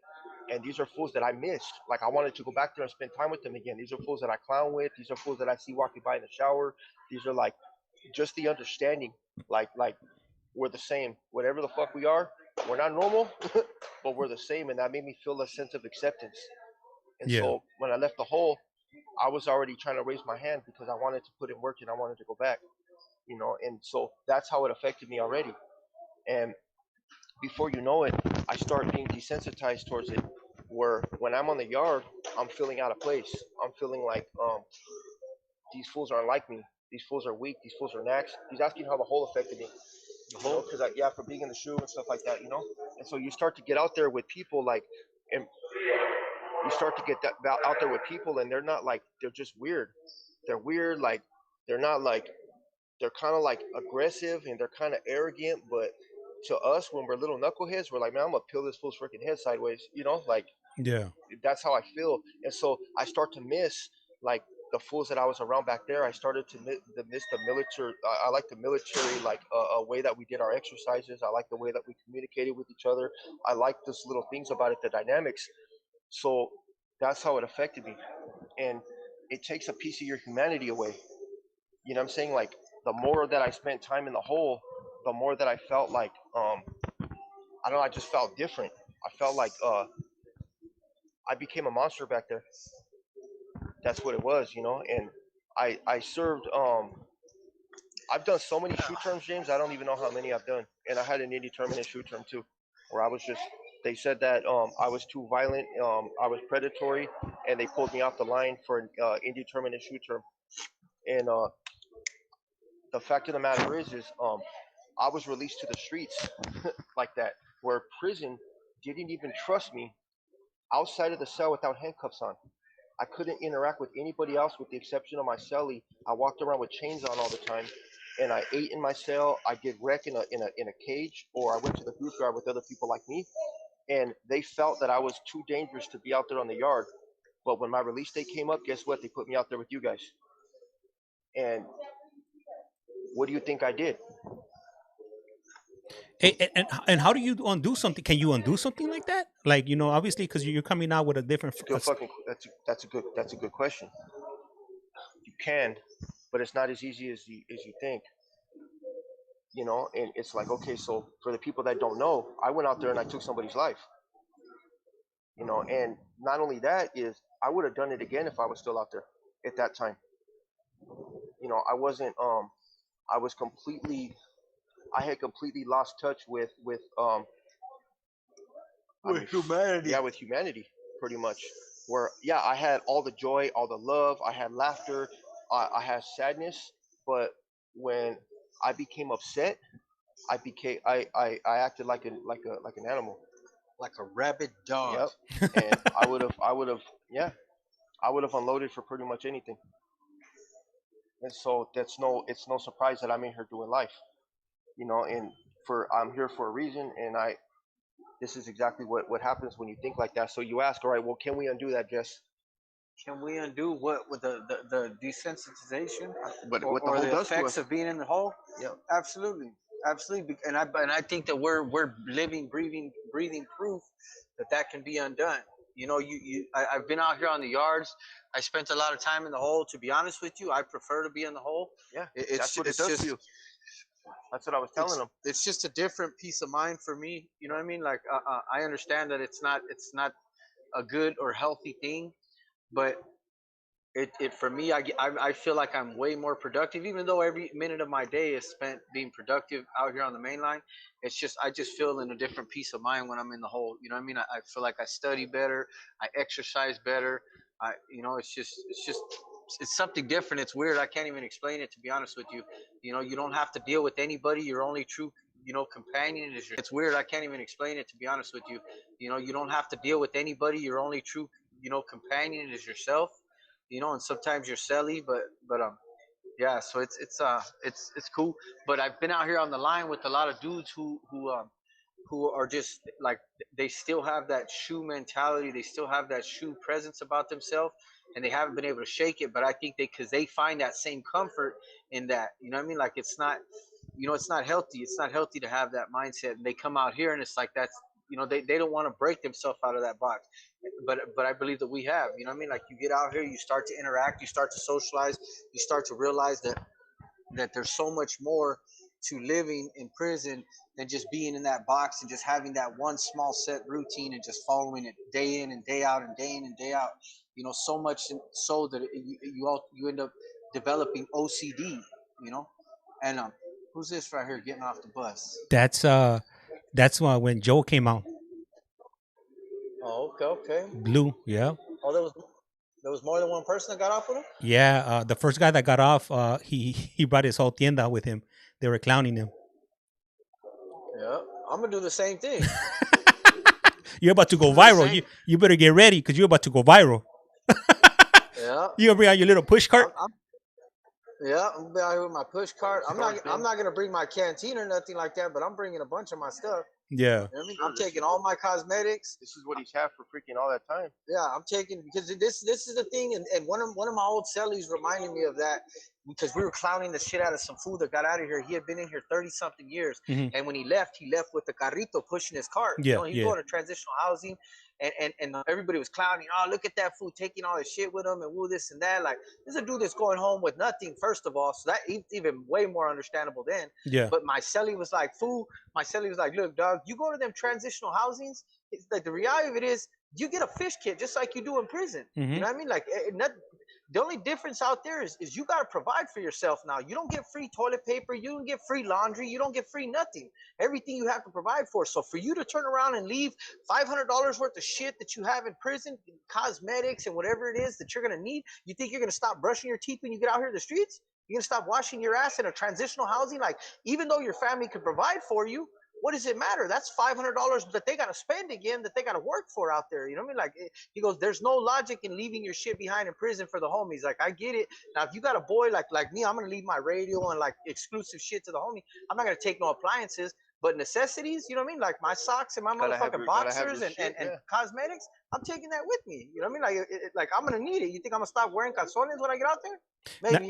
And these are fools that I missed. Like I wanted to go back there and spend time with them again. These are fools that I clown with. These are fools that I see walking by in the shower. These are like just the understanding. Like we're the same. Whatever the fuck we are, we're not normal, but we're the same, and that made me feel a sense of acceptance. And Yeah. so when I left the hole, I was already trying to raise my hand because I wanted to put in work and I wanted to go back. And so that's how it affected me already. And before you know it, I start being desensitized towards it. Where when I'm on the yard, I'm feeling out of place. I'm feeling like these fools aren't like me. These fools are weak. These fools are nax. He's asking how the hole affected me. Because yeah, for being in the shoe and stuff like that. And so you start to get out there with people like, and you start to get that out there with people, and they're not like they're just weird. They're weird. Like they're not like they're kind of like aggressive and they're kind of arrogant, but to us when we're little knuckleheads, we're like, man, I'm gonna peel this fool's freaking head sideways, like Yeah. that's how I feel. And so I start to miss like the fools that I was around back there. I started to miss the military. I like the military, like a way that we did our exercises. I like the way that we communicated with each other. I like those little things about it, the dynamics. So that's how it affected me, and it takes a piece of your humanity away. You know what I'm saying? Like the more that I spent time in the hole, the more that I felt like I don't know, I just felt different. I felt like I became a monster back there. That's what it was. And I served I've done so many shoot terms, James, I don't even know how many I've done. And I had an indeterminate shoot term too, where I was just they said that I was too violent, I was predatory, and they pulled me off the line for an indeterminate shoot term. And the fact of the matter is I was released to the streets like that, where prison didn't even trust me outside of the cell without handcuffs on. I couldn't interact with anybody else with the exception of my cellie. I walked around with chains on all the time, and I ate in my cell. I did rec in a cage, or I went to the group yard with other people like me, and they felt that I was too dangerous to be out there on the yard. But when my release date came up, guess what? They put me out there with you guys. And what do you think I did? And how do you undo something? Can you undo something like that? Like, obviously, because you're coming out with a different. Good fucking. That's a good question. You can, but it's not as easy as you think. And it's like, okay, so for the people that don't know, I went out there and I took somebody's life. And not only that is I would have done it again if I was still out there at that time. I wasn't I was completely I had completely lost touch with humanity. Yeah, with humanity, pretty much. Where yeah, I had all the joy, all the love, I had laughter, I had sadness, But when I became upset, I acted like an animal. Like a rabid dog. Yep. And I would have yeah, I would have unloaded for pretty much anything. And so it's no surprise that I'm in here doing life, and for I'm here for a reason, and this is exactly what happens when you think like that. So you ask, all right, well, can we undo that, Jess? Can we undo what with the desensitization What the or whole the does to effects us? of being in the hole? Yeah. Absolutely, absolutely. And I think that we're living, breathing proof that that can be undone. I've been out here on the yards. I spent a lot of time in the hole. To be honest with you, I prefer to be in the hole. Yeah, It's that's what it it's does to just you. That's what I was telling them. it's just a different peace of mind for me. You know what I mean? Like I understand that it's not a good or healthy thing, but it for me, I feel like I'm way more productive, even though every minute of my day is spent being productive out here on the main line. It's just I just feel in a different peace of mind when I'm in the hole. You know what I mean? I feel like I study better, I exercise better. It's just it's something different. It's weird. I can't even explain it, to be honest with you. You don't have to deal with anybody. Your only true companion is your. It's weird. I can't even explain it, to be honest with you. You don't have to deal with anybody. Your only true companion is yourself. And sometimes you're silly, but yeah. So it's cool. But I've been out here on the line with a lot of dudes who are just like they still have that shoe mentality. They still have that shoe presence about themselves, and they haven't been able to shake it. But I think because they find that same comfort in that. You know what I mean? Like it's not healthy. It's not healthy to have that mindset. And they come out here and it's like that's they don't want to break themselves out of that box. But I believe that we have. You know what I mean? Like you get out here, you start to interact, you start to socialize, you start to realize that there's so much more to living in prison than just being in that box and just having that one small set routine and just following it day in and day out and day in and day out. So much so that you end up developing OCD. You know, and who's this right here getting off the bus? That's when Joe came out. Oh, okay, okay. Blue, yeah. Oh, there was more than one person that got off with him. Yeah, the first guy that got off, he brought his whole tienda with him. They were clowning him. Yeah, I'm gonna do the same thing. You're about to go viral. You better get ready because you're about to go viral. Yeah. You gonna bring out your little push cart? Yeah, I'm gonna be out here with my push cart. I'm not gonna bring my canteen or nothing like that, but I'm bringing a bunch of my stuff. Yeah. You know what I mean? I'm taking all my cosmetics. This is what he's had for freaking all that time. Yeah, I'm taking because this is the thing, and one of my old cellies reminded me of that because we were clowning the shit out of some fool that got out of here. He had been in here 30 something years, and when he left with the carrito pushing his cart. Yeah, He's going to transitional housing, and everybody was clowning. Oh, look at that fool taking all his shit with him and woo this and that. Like this is a dude that's going home with nothing. First of all, so that even way more understandable then. Yeah. But my celly was like, fool. My celly was like, look, dog, you go to them transitional housings. It's like the reality of it is you get a fish kit just like you do in prison. You know what I mean? Like the only difference out there is you got to provide for yourself now. You don't get free toilet paper. You don't get free laundry. You don't get free nothing. Everything you have to provide for. So for you to turn around and leave $500 worth of shit that you have in prison, cosmetics and whatever it is that you're going to need, you think you're going to stop brushing your teeth when you get out here in the streets? You're going to stop washing your ass in a transitional housing? Like, even though your family could provide for you, what does it matter? That's $500 that they got to spend again, that they got to work for out there. You know what I mean? Like, he goes, there's no logic in leaving your shit behind in prison for the homies. Like, I get it. Now, if you got a boy like me, I'm going to leave my radio and like exclusive shit to the homie. I'm not going to take no appliances, but necessities, you know what I mean? Like my socks and my motherfucking boxers and cosmetics, I'm taking that with me. You know what I mean? Like I'm going to need it. You think I'm going to stop wearing calzones when I get out there?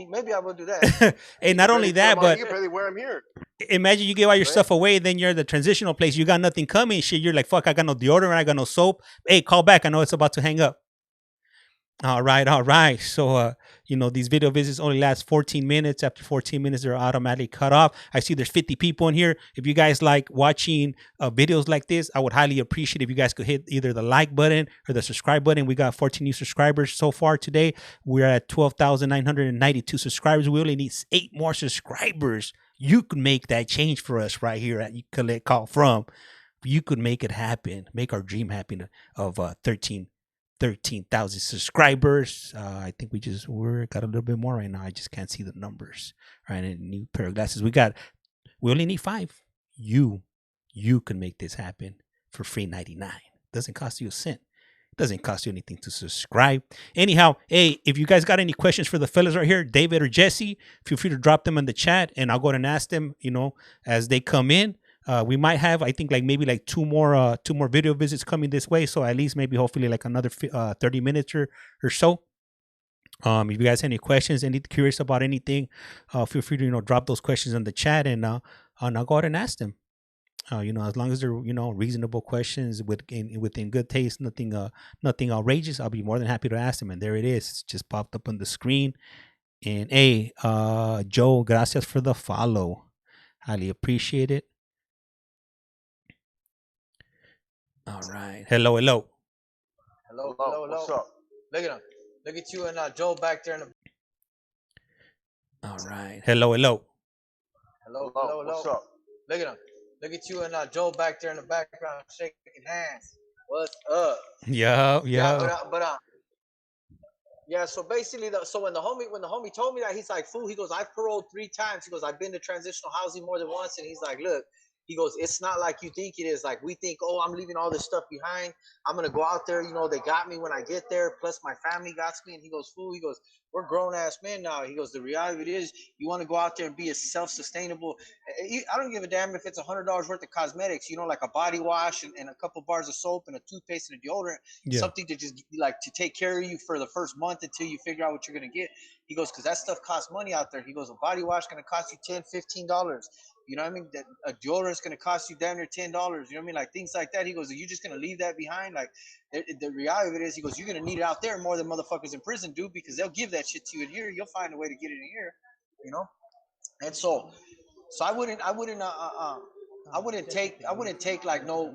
Maybe I will do that. Hey, not only that, but you can barely wear them here. Imagine you give all your stuff away, then you're at the transitional place. You got nothing coming. Shit, you're like, fuck, I got no deodorant, I got no soap. Hey, call back. I know it's about to hang up. All right. So, these video visits only last 14 minutes. After 14 minutes, they're automatically cut off. I see there's 50 people in here. If you guys like watching videos like this, I would highly appreciate if you guys could hit either the like button or the subscribe button. We got 14 new subscribers so far today. We're at 12,992 subscribers. We only need 8 more subscribers. You could make that change for us right here at CollectCallFrom. You could make it happen. Make our dream happen of 13 13,000 subscribers. I think we're got a little bit more right now. I just can't see the numbers. Right, and a new pair of glasses. We only need 5. You can make this happen for free 99. Doesn't cost you a cent. Doesn't cost you anything to subscribe. Anyhow, hey, if you guys got any questions for the fellas right here, David or Jesse, feel free to drop them in the chat, and I'll go ahead and ask them. As they come in. We might have, I think, maybe 2 more video visits coming this way. So at least maybe hopefully another 30 minutes or so. If you guys have any questions, curious about anything, feel free to drop those questions in the chat, and I'll go ahead and ask them. As long as they're reasonable questions within good taste, nothing outrageous, I'll be more than happy to ask them. And there it is, it's just popped up on the screen. And hey, Joe, gracias for the follow, highly appreciate it. All right, hello. What's up? Look at him. Look at you and Joe back there in the. All right, hello. What's up? Look at him. Look at you and Joe back there in the background shaking hands. What's up? Yeah. Yeah, so basically, so when the homie told me that, he's like, fool, he goes, I've paroled 3 times. He goes, I've been to transitional housing more than once. And he's like, look, he goes, it's not like you think it is. Like, we think, oh, I'm leaving all this stuff behind. I'm going to go out there. They got me when I get there. Plus, my family got me. And he goes, fool, he goes, we're grown-ass men now. He goes, the reality of it is you want to go out there and be a self-sustainable. I don't give a damn if it's $100 worth of cosmetics, like a body wash and a couple bars of soap and a toothpaste and a deodorant, something to just to take care of you for the first month until you figure out what you're going to get. He goes, because that stuff costs money out there. He goes, a body wash going to cost you $10, $15. You know what I mean? That a deodorant is going to cost you damn near $10. You know what I mean? Like things like that. He goes, are you just going to leave that behind? Like the reality of it is, he goes, you're going to need it out there more than motherfuckers in prison do, because they'll give that shit to you in here. You'll find a way to get it in here, And so I wouldn't take like no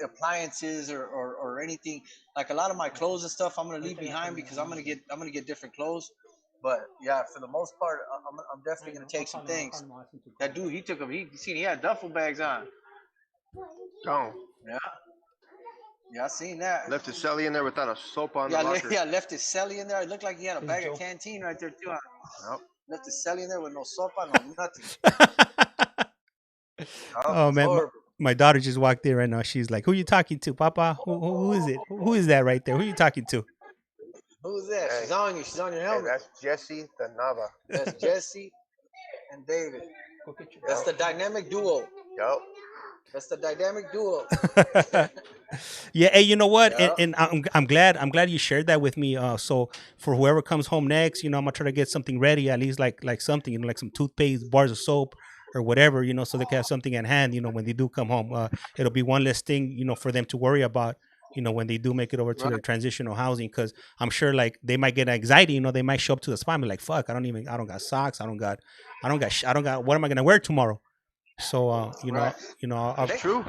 appliances or anything. Like a lot of my clothes and stuff I'm gonna leave behind, because I'm gonna get different clothes. But yeah, for the most part, I'm definitely gonna take some things. That dude, he had duffel bags on. Oh. Yeah, I seen that. Left his celly in there without a soap on the locker. Yeah, left his celly in there. It looked like he had a bag of canteen right there too. Yep. Left his celly in there with no soap on, no nothing. Oh man, my daughter just walked in right now. She's like, "Who you talking to, Papa? Who is it? Who is that right there? Who you talking to?" Who's that? Hey. She's on you. She's on your helmet. Hey, that's Jesse the Nava. That's Jesse and David. That's the dynamic duo. Yep. That's the dynamic duo. Yeah, hey, you know what? Yeah. And I'm glad you shared that with me. So for whoever comes home next, I'm gonna try to get something ready, at least like something, like some toothpaste, bars of soap, or whatever, so they can have something at hand, when they do come home. It'll be one less thing, for them to worry about, when they do make it over to their transitional housing, because I'm sure like they might get anxiety. They might show up to the spot and be like, "Fuck, I don't got socks, I don't got, what am I gonna wear tomorrow?" So That's true.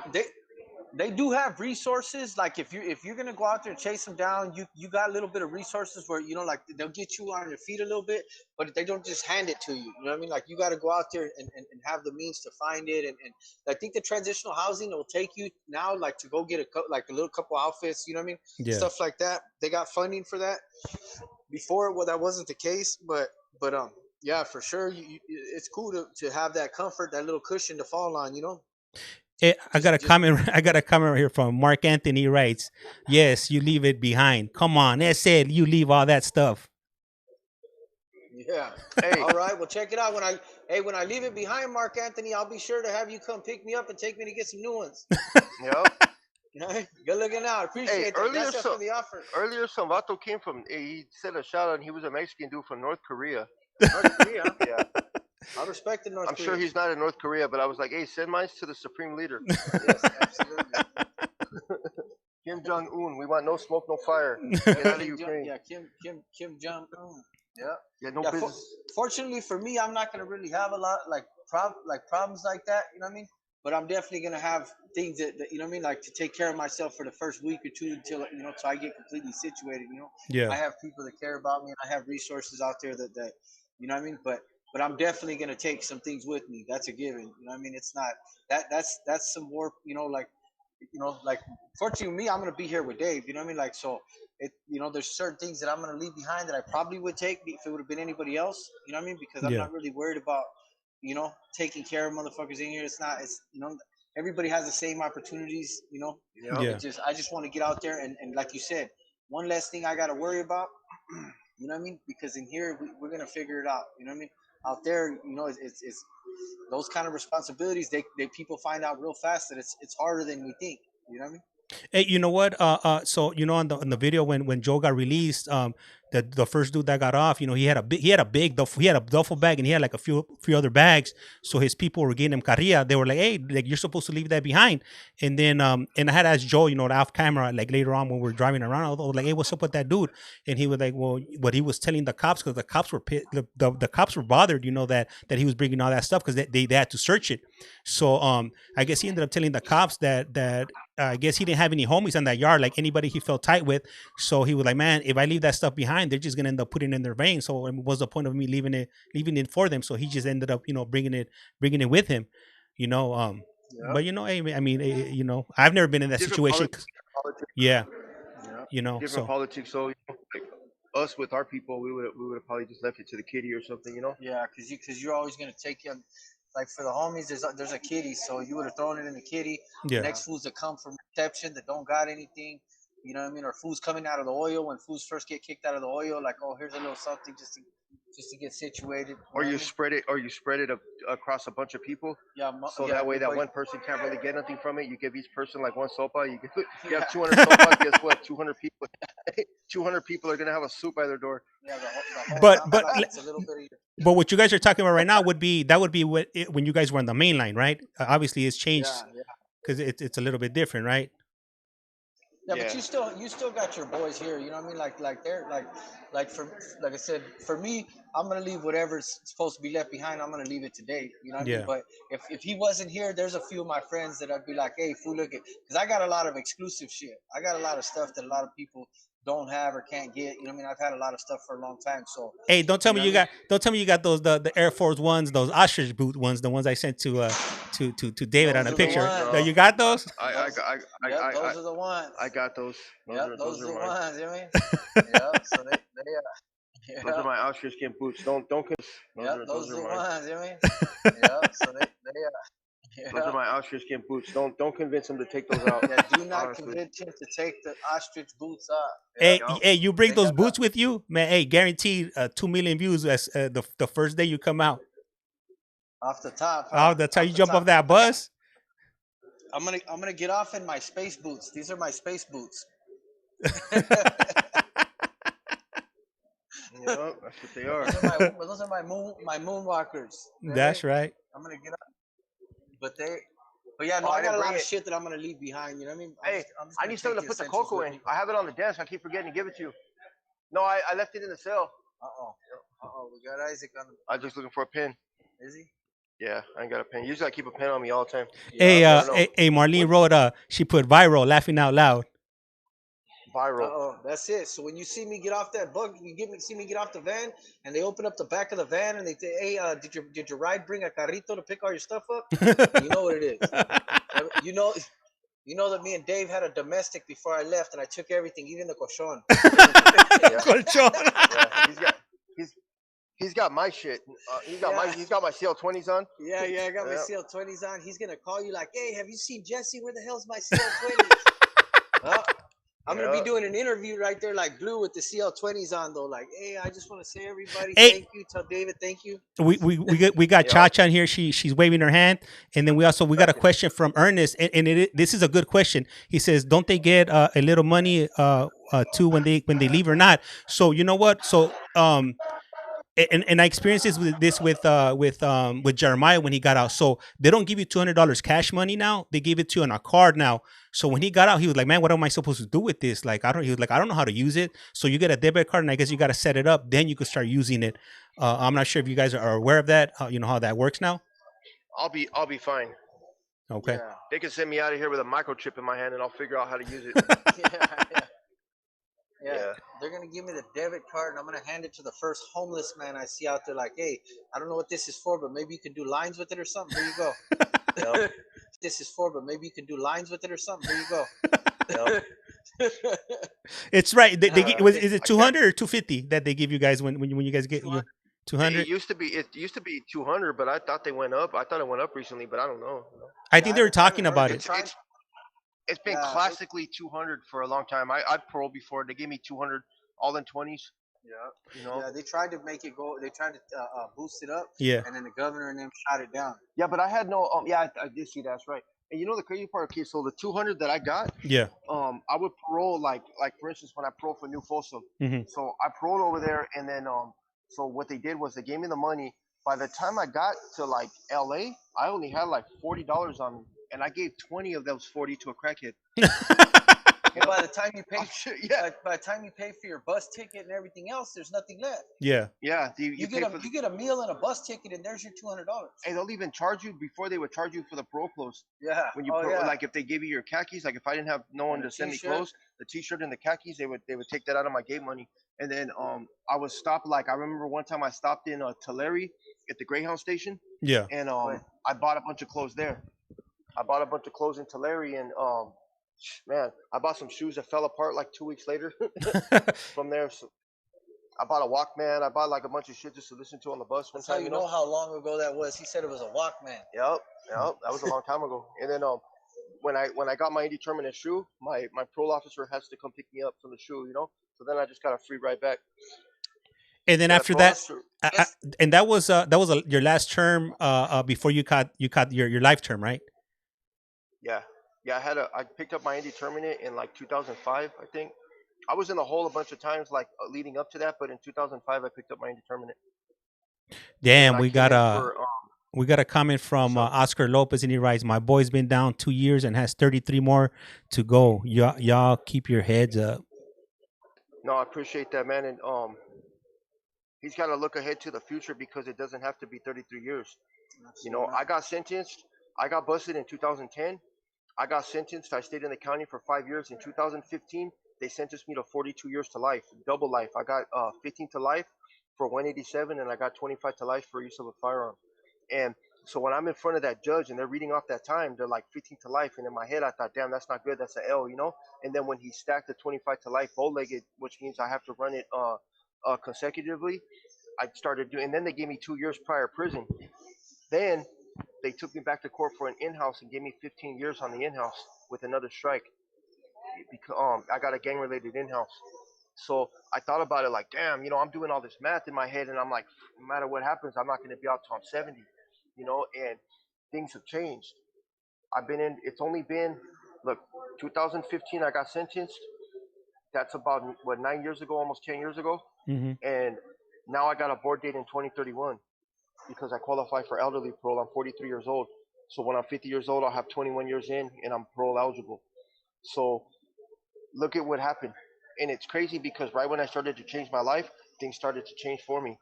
They do have resources. Like if you're gonna go out there and chase them down, you got a little bit of resources where like they'll get you on your feet a little bit, but they don't just hand it to you. You know what I mean? Like you got to go out there and have the means to find it. And I think the transitional housing will take you now, like to go get a little couple outfits. You know what I mean? Yeah. Stuff like that. They got funding for that. Before, well, that wasn't the case, but yeah, for sure. It's cool to have that comfort, that little cushion to fall on. I got a comment right here from Mark Anthony. Writes, "Yes, you leave it behind. Come on, it said you leave all that stuff." Yeah. Hey. All right. Well, check it out. When I leave it behind, Mark Anthony, I'll be sure to have you come pick me up and take me to get some new ones. Yep. Good looking out. Appreciate that. That's for the offer. Earlier, some vato came from. He said a shout out. And he was a Mexican dude from North Korea. North Korea. Yeah. I respect the North Korea. I'm sure he's not in North Korea, but I was like, hey, send mine to the supreme leader. Yes, absolutely. Kim Jong-un, we want no smoke, no fire. Get out of Ukraine. Yeah, Kim Jong-un. Yeah. Yeah, no business. Fortunately for me, I'm not going to really have a lot problems like that, you know what I mean? But I'm definitely going to have things that, you know what I mean, like to take care of myself for the first week or two until I get completely situated, Yeah. I have people that care about me, and I have resources out there that you know what I mean? But I'm definitely going to take some things with me. That's a given. You know what I mean? It's not that's some more, like like fortunately me, I'm gonna be here with Dave. You know what I mean? Like so, there's certain things that I'm gonna leave behind that I probably would take if it would have been anybody else. You know what I mean? Because I'm Yeah. not really worried about taking care of motherfuckers in here. It's everybody has the same opportunities. Yep. Yeah. I just want to get out there and like you said, one less thing I got to worry about. You know what I mean? Because in here we're gonna figure it out. You know what I mean? Out there, it's those kind of responsibilities. They people find out real fast that it's harder than we think. You know what I mean? Hey, you know what? So on the video when Joe got released, the first dude that got off, he had a duffel bag and he had like a few other bags. So his people were getting him carrilla. They were like, hey, like you're supposed to leave that behind. And then and I had asked Joe, off camera, like later on when we were driving around, I was like, hey, what's up with that dude? And he was like, well, what he was telling the cops, because the cops were the cops were bothered, that he was bringing all that stuff because they had to search it. So I guess he ended up telling the cops that I guess he didn't have any homies in that yard, like anybody he felt tight with. So he was like, "Man, if I leave that stuff behind, they're just gonna end up putting it in their veins. So what's the point of me leaving it for them?" So he just ended up, bringing it with him, you know. Yep. But I mean, I've never been in that Different situation. politics. Yeah, Yeah. Different so politics. So like us with our people, we would have probably just left it to the kitty or something. Yeah, because you're always gonna take him. Like for the homies, there's a kitty, so you would have thrown it in the kitty. The yeah. next fools that come from reception that don't got anything, you know what I mean, or fools coming out of the oil when fools first get kicked out of the oil, like oh here's a little something just to get situated. You Or know what you I mean? spread it, across a bunch of people. Yeah, So yeah, that way, that everybody. one person can't really get nothing from it. You give each person like one sopa. You have Yeah, 200 sopas. Guess what? 200 people. 200 people are gonna have a soup by their door. yeah, the whole But complex. It's a little bit of your, but what you guys are talking about right now would be when you guys were on the main line, right? Obviously, it's changed yeah, yeah. because it's a little bit different, right? Yeah, but Yeah. you still got your boys here. You know what I mean? Like they're like for like I said, for me, I'm gonna leave whatever's supposed to be left behind. I'm gonna leave it today. You know what I mean? Yeah. But if he wasn't here, there's a few of my friends that I'd be like, hey, fool, look at, because I got a lot of exclusive shit. I got a lot of stuff that a lot of people don't have or can't get. You know what I mean? I've had a lot of stuff for a long time. So Hey, you know what I mean? don't tell me you got those the Air Force ones, those ostrich boot ones, the ones I sent to David on Those a are the picture. ones. Now No, you got those? I Those, got yep, those are the ones. I got those. Yep, Those those are are the mine. ones. You know what I mean? Yep. So Those are yeah. my ostrich skin boots. Don't. Yep, Those those are are the mine. ones. You know what I mean? Yep. So Those are yeah. my ostrich skin boots. Don't convince them to take those out. Yeah, do not Honestly. convince him to take the ostrich boots off. Yeah, Hey, Yup. you bring they those got the boots with you, man. Hey, guaranteed 2 million views as the first day you come out. off the top, Oh, huh? that's how Off you the jump off top. that bus. I'm gonna get off in my space boots. These are my space boots. Yup, that's what they are. those are my moonwalkers. You know what I mean? That's right. I'm gonna get off, but yeah, Oh, no, I I got didn't a bring lot of it. shit that I'm gonna leave behind. You know what I mean? Hey, I'm just I gonna need something take to the put the essentials cocoa with in. me. I have it on the desk. I keep forgetting to give it to you. No, I left it in the cell. We got Isaac on I was just looking for a pen. the. Is he? Yeah, I ain't got a pen. Usually I keep a pen on me all the time. Hey, Yup. I don't know. Marlene What wrote she put viral, laughing out loud. viral? That's it. So when you see me get off that bug, see me get off the van, and they open up the back of the van, and they say, "Hey, did your ride bring a carrito to pick all your stuff up?" You know what it is. You know, you know that me and Dave had a domestic before I left, and I took everything, even the colchon. Yeah, Colchón. yeah. He's got my shit. Yeah. He's got my CL20s on. Yeah, I got my Yeah. CL20s on. He's gonna call you like, "Hey, have you seen Jesse? Where the hell's my CL20s?" Well, I'm gonna be Yeah. doing an interview right there, like Blue, with the CL20s on, though. Like, hey, I just want to say, everybody, Hey, thank you. Tell David, thank you. we got Yeah. Chacha in here. She's waving her hand, and then we got a question from Ernest, and this is a good question. He says, "Don't they get a little money too when they leave or not?" So you know what? So and I experienced this with Jeremiah when he got out. So they don't give you $200 cash money now. They give it to you on a card now. So when he got out, he was like, "Man, what am I supposed to do with this? Like, I don't." He was like, "I don't know how to use it." So you get a debit card, and I guess you got to set it up. Then you can start using it. I'm not sure if you guys are aware of that. You know how that works now. I'll be fine. Okay. Yeah, They can send me out of here with a microchip in my hand, and I'll figure out how to use it. yeah. Yeah. They're gonna give me the debit card, and I'm gonna hand it to the first homeless man I see out there. Like, hey, I don't know what this is for, but maybe you could do lines with it or something. Here you go. Yep. this is for, but maybe you can do lines with it or something. Here you go. Yep. It's right. Is it I can't. 200 or 250 that they give you guys when you guys get you 200? It used to be 200, but I thought they went up. I thought it went up recently, but I don't know. I Yeah, think they were I haven't talking heard. about They it. tried. It's been Yeah, classically 200 for a long time. I paroled before. They gave me 200 all in 20s. yeah, You know. yeah. They tried to make it go. They tried to boost it up, Yeah. and then the governor and them shot it down. Yeah, but I had no. Yeah, I did see that's right. And you know the crazy part? Okay, so the 200 that I got, Yeah. I would parole like for instance when I paroled for New Folsom. Hmm. So I paroled over there, and then so what they did was they gave me the money. By the time I got to like L.A., I only had like $40 on me, and I gave 20 of those 40 to a crackhead. Well, by the time you pay, Yeah, by the time you pay for your bus ticket and everything else, there's nothing left. Yeah. yeah. You get a meal and a bus ticket, and there's your $200. Hey, they'll even charge you before they would charge you for the parole clothes. Yeah. When you yeah. like if they gave you your khakis, like if I didn't have no one And to the send me t-shirt. clothes, the t-shirt and the khakis, they would take that out of my gate money. And then I was stopped. Like I remember one time I stopped in Tulare at the Greyhound station, Yeah. and I bought a bunch of clothes there. I bought a bunch of clothes in Tulare, and man, I bought some shoes that fell apart like 2 weeks later from there. So I bought a Walkman. I bought like a bunch of shit just to listen to on the bus. That's how you know how long ago that was. He said it was a Walkman. Yep, that was a long time ago. And then when I got my indeterminate shoe, my parole officer has to come pick me up from the shoe, you know. So then I just got a free ride back. And then Yeah, after that, officer, and that was your last term before you caught your life term, right? yeah, I picked up my indeterminate in like 2005, I think. I was in the hole a bunch of times like leading up to that, but in 2005 I picked up my indeterminate. Damn, I we came got in a for we got a comment from what's up? Oscar Lopez, and he writes, "My boy's been down 2 years and has 33 more to go. Y'all keep your heads up." No, I appreciate that, man. And he's got to look ahead to the future because it doesn't have to be 33 years. You know, I got sentenced. I got busted in 2010. I got sentenced. I stayed in the county for 5 years. In 2015, they sentenced me to 42 years to life, double life. I got 15 to life for 187, and I got 25 to life for use of a firearm. And so when I'm in front of that judge and they're reading off that time, they're like 15 to life. And in my head, I thought, damn, that's not good. That's an L, you know? And then when he stacked the 25 to life bow-legged, which means I have to run it consecutively, I started doing, and then they gave me 2 years prior prison. Then they took me back to court for an in-house and gave me 15 years on the in-house with another strike. Because I got a gang-related in-house. So I thought about it like, damn, you know, I'm doing all this math in my head, and I'm like, no matter what happens, I'm not going to be out till I'm 70, you know. And things have changed. I've been in. It's only been, look, 2015 I got sentenced. That's about what 9 years ago, almost 10 years ago, Hmm. and now I got a board date in 2031 because I qualify for elderly parole. I'm 43 years old. So when I'm 50 years old, I'll have 21 years in and I'm parole eligible. So look at what happened. And it's crazy because right when I started to change my life, things started to change for me.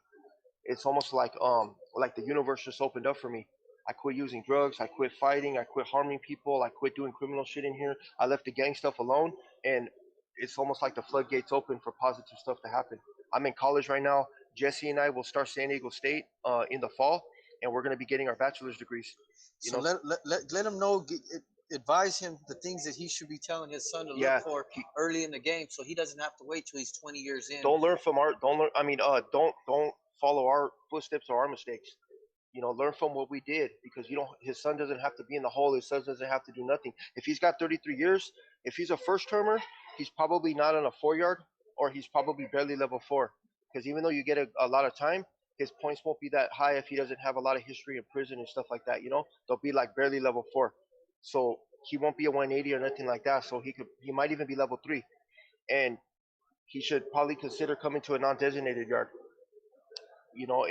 It's almost like the universe just opened up for me. I quit using drugs, I quit fighting, I quit harming people, I quit doing criminal shit in here. I left the gang stuff alone, and it's almost like the floodgates open for positive stuff to happen. I'm in college right now. Jesse and I will start San Diego State in the fall, and we're going to be getting our bachelor's degrees. You So know, let him know. Advise him the things that he should be telling his son to yeah. look for early in the game, so he doesn't have to wait till he's 20 years in. Don't learn from our. Don't learn. I mean, don't follow our footsteps or our mistakes. You know, learn from what we did because you don't. His son doesn't have to be in the hole. His son doesn't have to do nothing. If he's got 33 years, if he's a first termer, he's probably not on a 4 yard, or he's probably barely level 4. Because even though you get a lot of time, his points won't be that high if he doesn't have a lot of history in prison and stuff like that. You know, they'll be like barely level 4. So he won't be a 180 or nothing like that. So he might even be level 3, and he should probably consider coming to a non-designated yard. You know,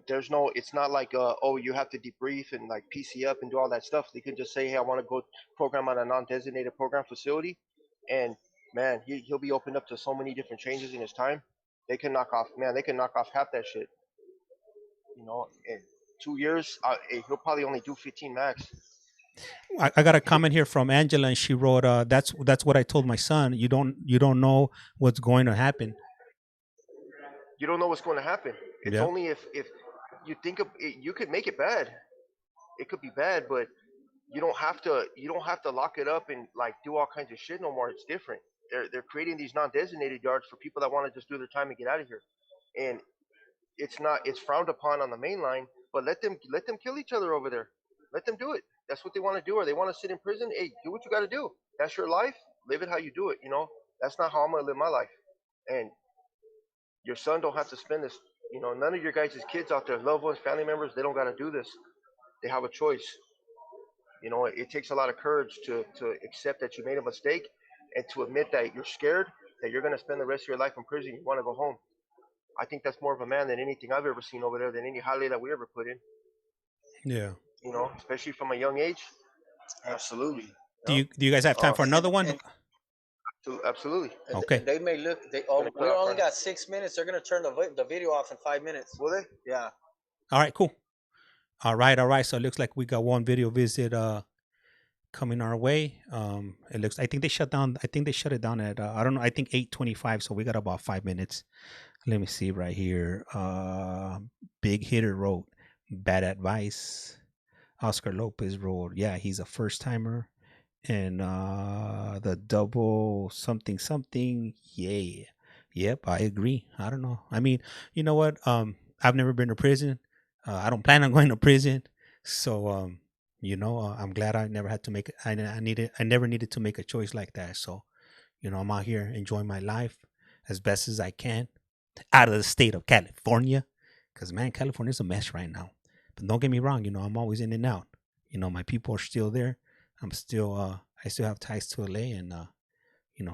there's no, it's not like oh, you have to debrief and like PC up and do all that stuff. They can just say, hey, I want to go program on a non-designated program facility, and man, he'll be opened up to so many different changes in his time. They can knock off half that shit. You know, in 2 years, he'll probably only do 15 max. I got a comment here from Angela, and she wrote, "That's what I told my son. You don't know what's going to happen." You don't know what's going to happen. It's Yeah. only if you think of it, you could make it bad. It could be bad, but you don't have to lock it up and like do all kinds of shit no more. It's different. They're creating these non-designated yards for people that want to just do their time and get out of here. And it's frowned upon on the main line, but let them kill each other over there. Let them do it. That's what they want to do. Or they want to sit in prison. Hey, do what you got to do. That's your life. Live it how you do it. That's not how I'm gonna live my life. And your son don't have to spend this. None of your guys' kids out there, loved ones, family members, they don't got to do this. They have a choice. It takes a lot of courage to accept that you made a mistake and to admit that you're scared that you're going to spend the rest of your life in prison. You want to go home. I think that's more of a man than anything I've ever seen over there, than any highlight that we ever put in. Yeah. Especially from a young age. Absolutely. Do you guys have time for another one? Absolutely. Okay. And they may look. We only got 6 minutes. They're gonna turn the video off in 5 minutes. Will they? Yeah. All right. Cool. All right. So it looks like we got one video visit coming our way. It looks. I think they shut it down at I don't know. I think 8:25. So we got about 5 minutes. Let me see right here. Big Hitter wrote bad advice. Oscar Lopez wrote, yeah, he's a first timer. And the double something, yeah. Yep, I agree. I don't know. I mean, you know what? I've never been to prison. I don't plan on going to prison. So I'm glad I never had to make I never needed to make a choice like that. So, I'm out here enjoying my life as best as I can out of the state of California. Because man, California's a mess right now. But don't get me wrong, I'm always in and out. My people are still there. I still have ties to LA, and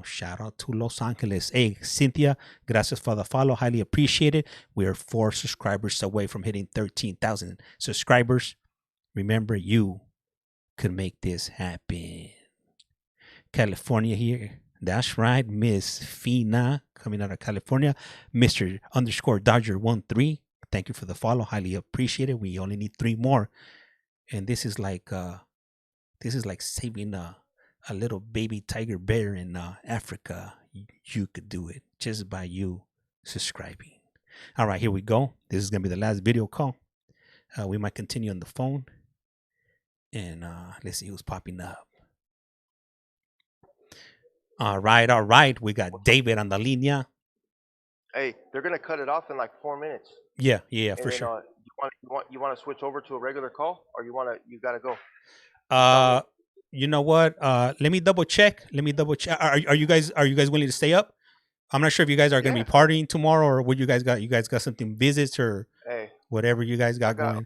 shout out to Los Angeles. Hey, Cynthia, gracias for the follow. Highly appreciated. We are 4 subscribers away from hitting 13,000 subscribers. Remember, you could make this happen. California here. That's right, Miss Fina coming out of California. Mr. _ Dodger 13. Thank you for the follow. Highly appreciated. We only need 3 more. And this is like saving a little baby tiger bear in Africa. You could do it just by you subscribing. All right, here we go. This is going to be the last video call. We might continue on the phone. And let's see who's popping up. All right. We got David on the linea. Hey, they're going to cut it off in like 4 minutes. Yeah, for sure. You want to switch over to a regular call, or you got to go? You know what? Let me double check. Are you guys willing to stay up? I'm not sure if you guys are going to be partying tomorrow, or what you guys got. You guys got something, visits or whatever you guys got going.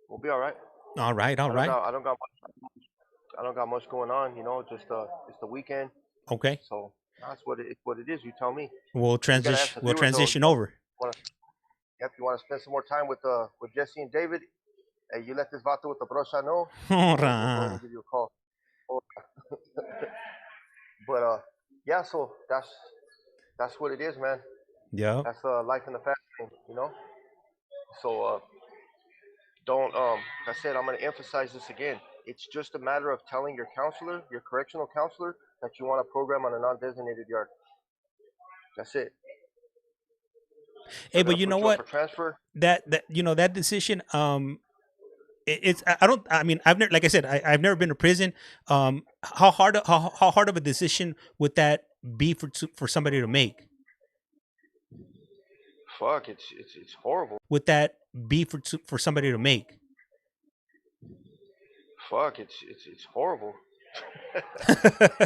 We'll be all right. All right. I don't got much going on. Just it's the weekend. Okay. So that's what it is. You tell me. We'll transition over. If you want to spend some more time with Jesse and David, hey, you let this vato with the brocha know. We'll give you a call. But yeah, so that's what it is, man. Yeah. That's life in the fast lane, So don't like I said, I'm going to emphasize this again. It's just a matter of telling your counselor, your correctional counselor, that you want a program on a non-designated yard. That's it. Hey, but you know what? Transfer. That decision. I've never, like I said, I've never been to prison. How hard of a decision would that be for somebody to make? Fuck, it's horrible. Would that be for somebody to make? Fuck, it's horrible. I'm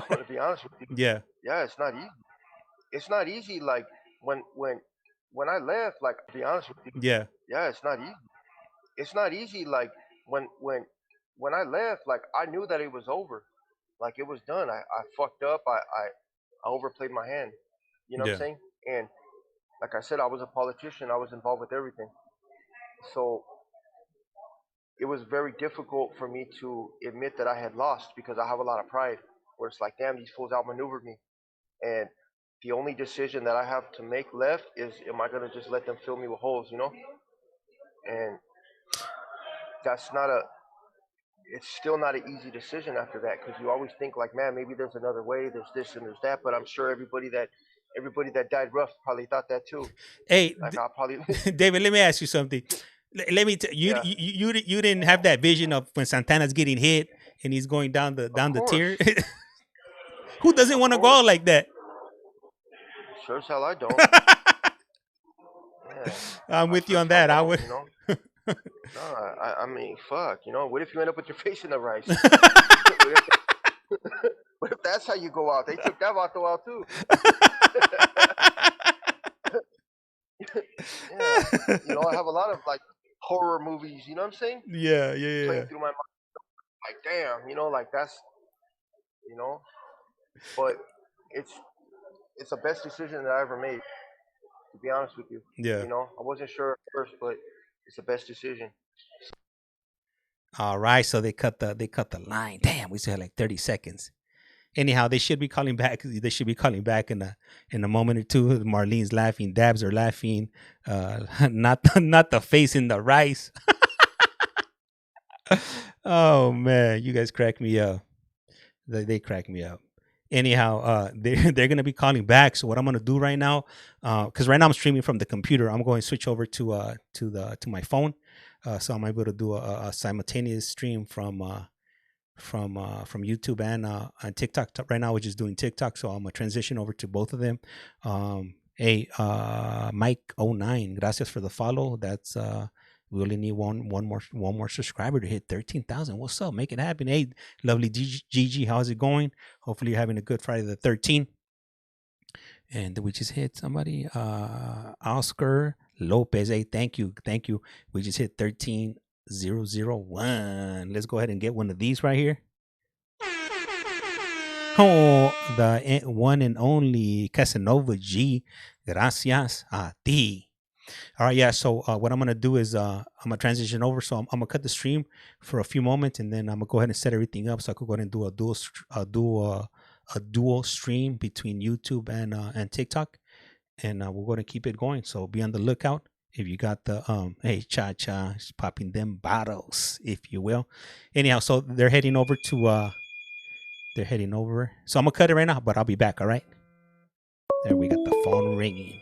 gonna be honest with you. Yeah. Yeah, it's not easy. It's not easy. Like when I left, like, to be honest with you. Yeah. Yeah, it's not easy. It's not easy. Like when I left, like I knew that it was over. Like it was done. I fucked up. I overplayed my hand. You know what I'm saying? And like I said, I was a politician. I was involved with everything. So it was very difficult for me to admit that I had lost, because I have a lot of pride, where it's like, damn, these fools outmaneuvered me. And the only decision that I have to make left is, am I going to just let them fill me with holes, And it's still not an easy decision after that, because you always think like, man, maybe there's another way, there's this and there's that. But I'm sure everybody that died rough probably thought that too. Hey, like David, let me ask you something. Let me tell you, you didn't have that vision of when Santana's getting hit and he's going down Of the course. tier. Who doesn't Of want to go course. out like that? Sure as hell I don't. Yeah. I'm I with you sure as on hell that. I don't, would. you know? No, I mean, fuck, you know? What if you end up with your face in the rice? what, if, what if that's how you go out? They took that vato out too. Yeah. You know, I have a lot of like horror movies, you know what I'm saying? Yeah, yeah, Playing yeah. through my mind. Like, damn, you know, like that's, you know? But it's it's the best decision that I ever made, to be honest with you. Yeah. You know, I wasn't sure at first, but it's the best decision. All right, so they cut the line. Damn, we still had like 30 seconds. Anyhow, they should be calling back. They should be calling back in a moment or two. Marlene's laughing, Dabs are laughing. Not the face in the rice. Oh man, you guys crack me up. They crack me up. Anyhow, they're gonna be calling back. So what I'm gonna do right now, because right now I'm streaming from the computer, I'm going to switch over to my phone, so I'm able to do a simultaneous stream from YouTube and TikTok. Right now, we're just doing TikTok, so I'm gonna transition over to both of them. Hey, Mike09, gracias for the follow. That's we only need one more subscriber to hit 13,000. What's up? Make it happen. Hey, lovely Gigi, how's it going? Hopefully you're having a good Friday the 13th. And we just hit somebody, Oscar Lopez. Hey, thank you. We just hit 13,001. Let's go ahead and get one of these right here. Oh, the one and only Casanova G. Gracias a ti. All right, yeah. So what I'm gonna do is I'm gonna transition over. So I'm gonna cut the stream for a few moments, and then I'm gonna go ahead and set everything up so I could go ahead and do a dual stream between YouTube and TikTok, and we're gonna keep it going. So be on the lookout. If you got the hey cha cha popping them bottles, if you will. Anyhow, so they're heading over to So I'm gonna cut it right now, but I'll be back. All right. There we got the phone ringing.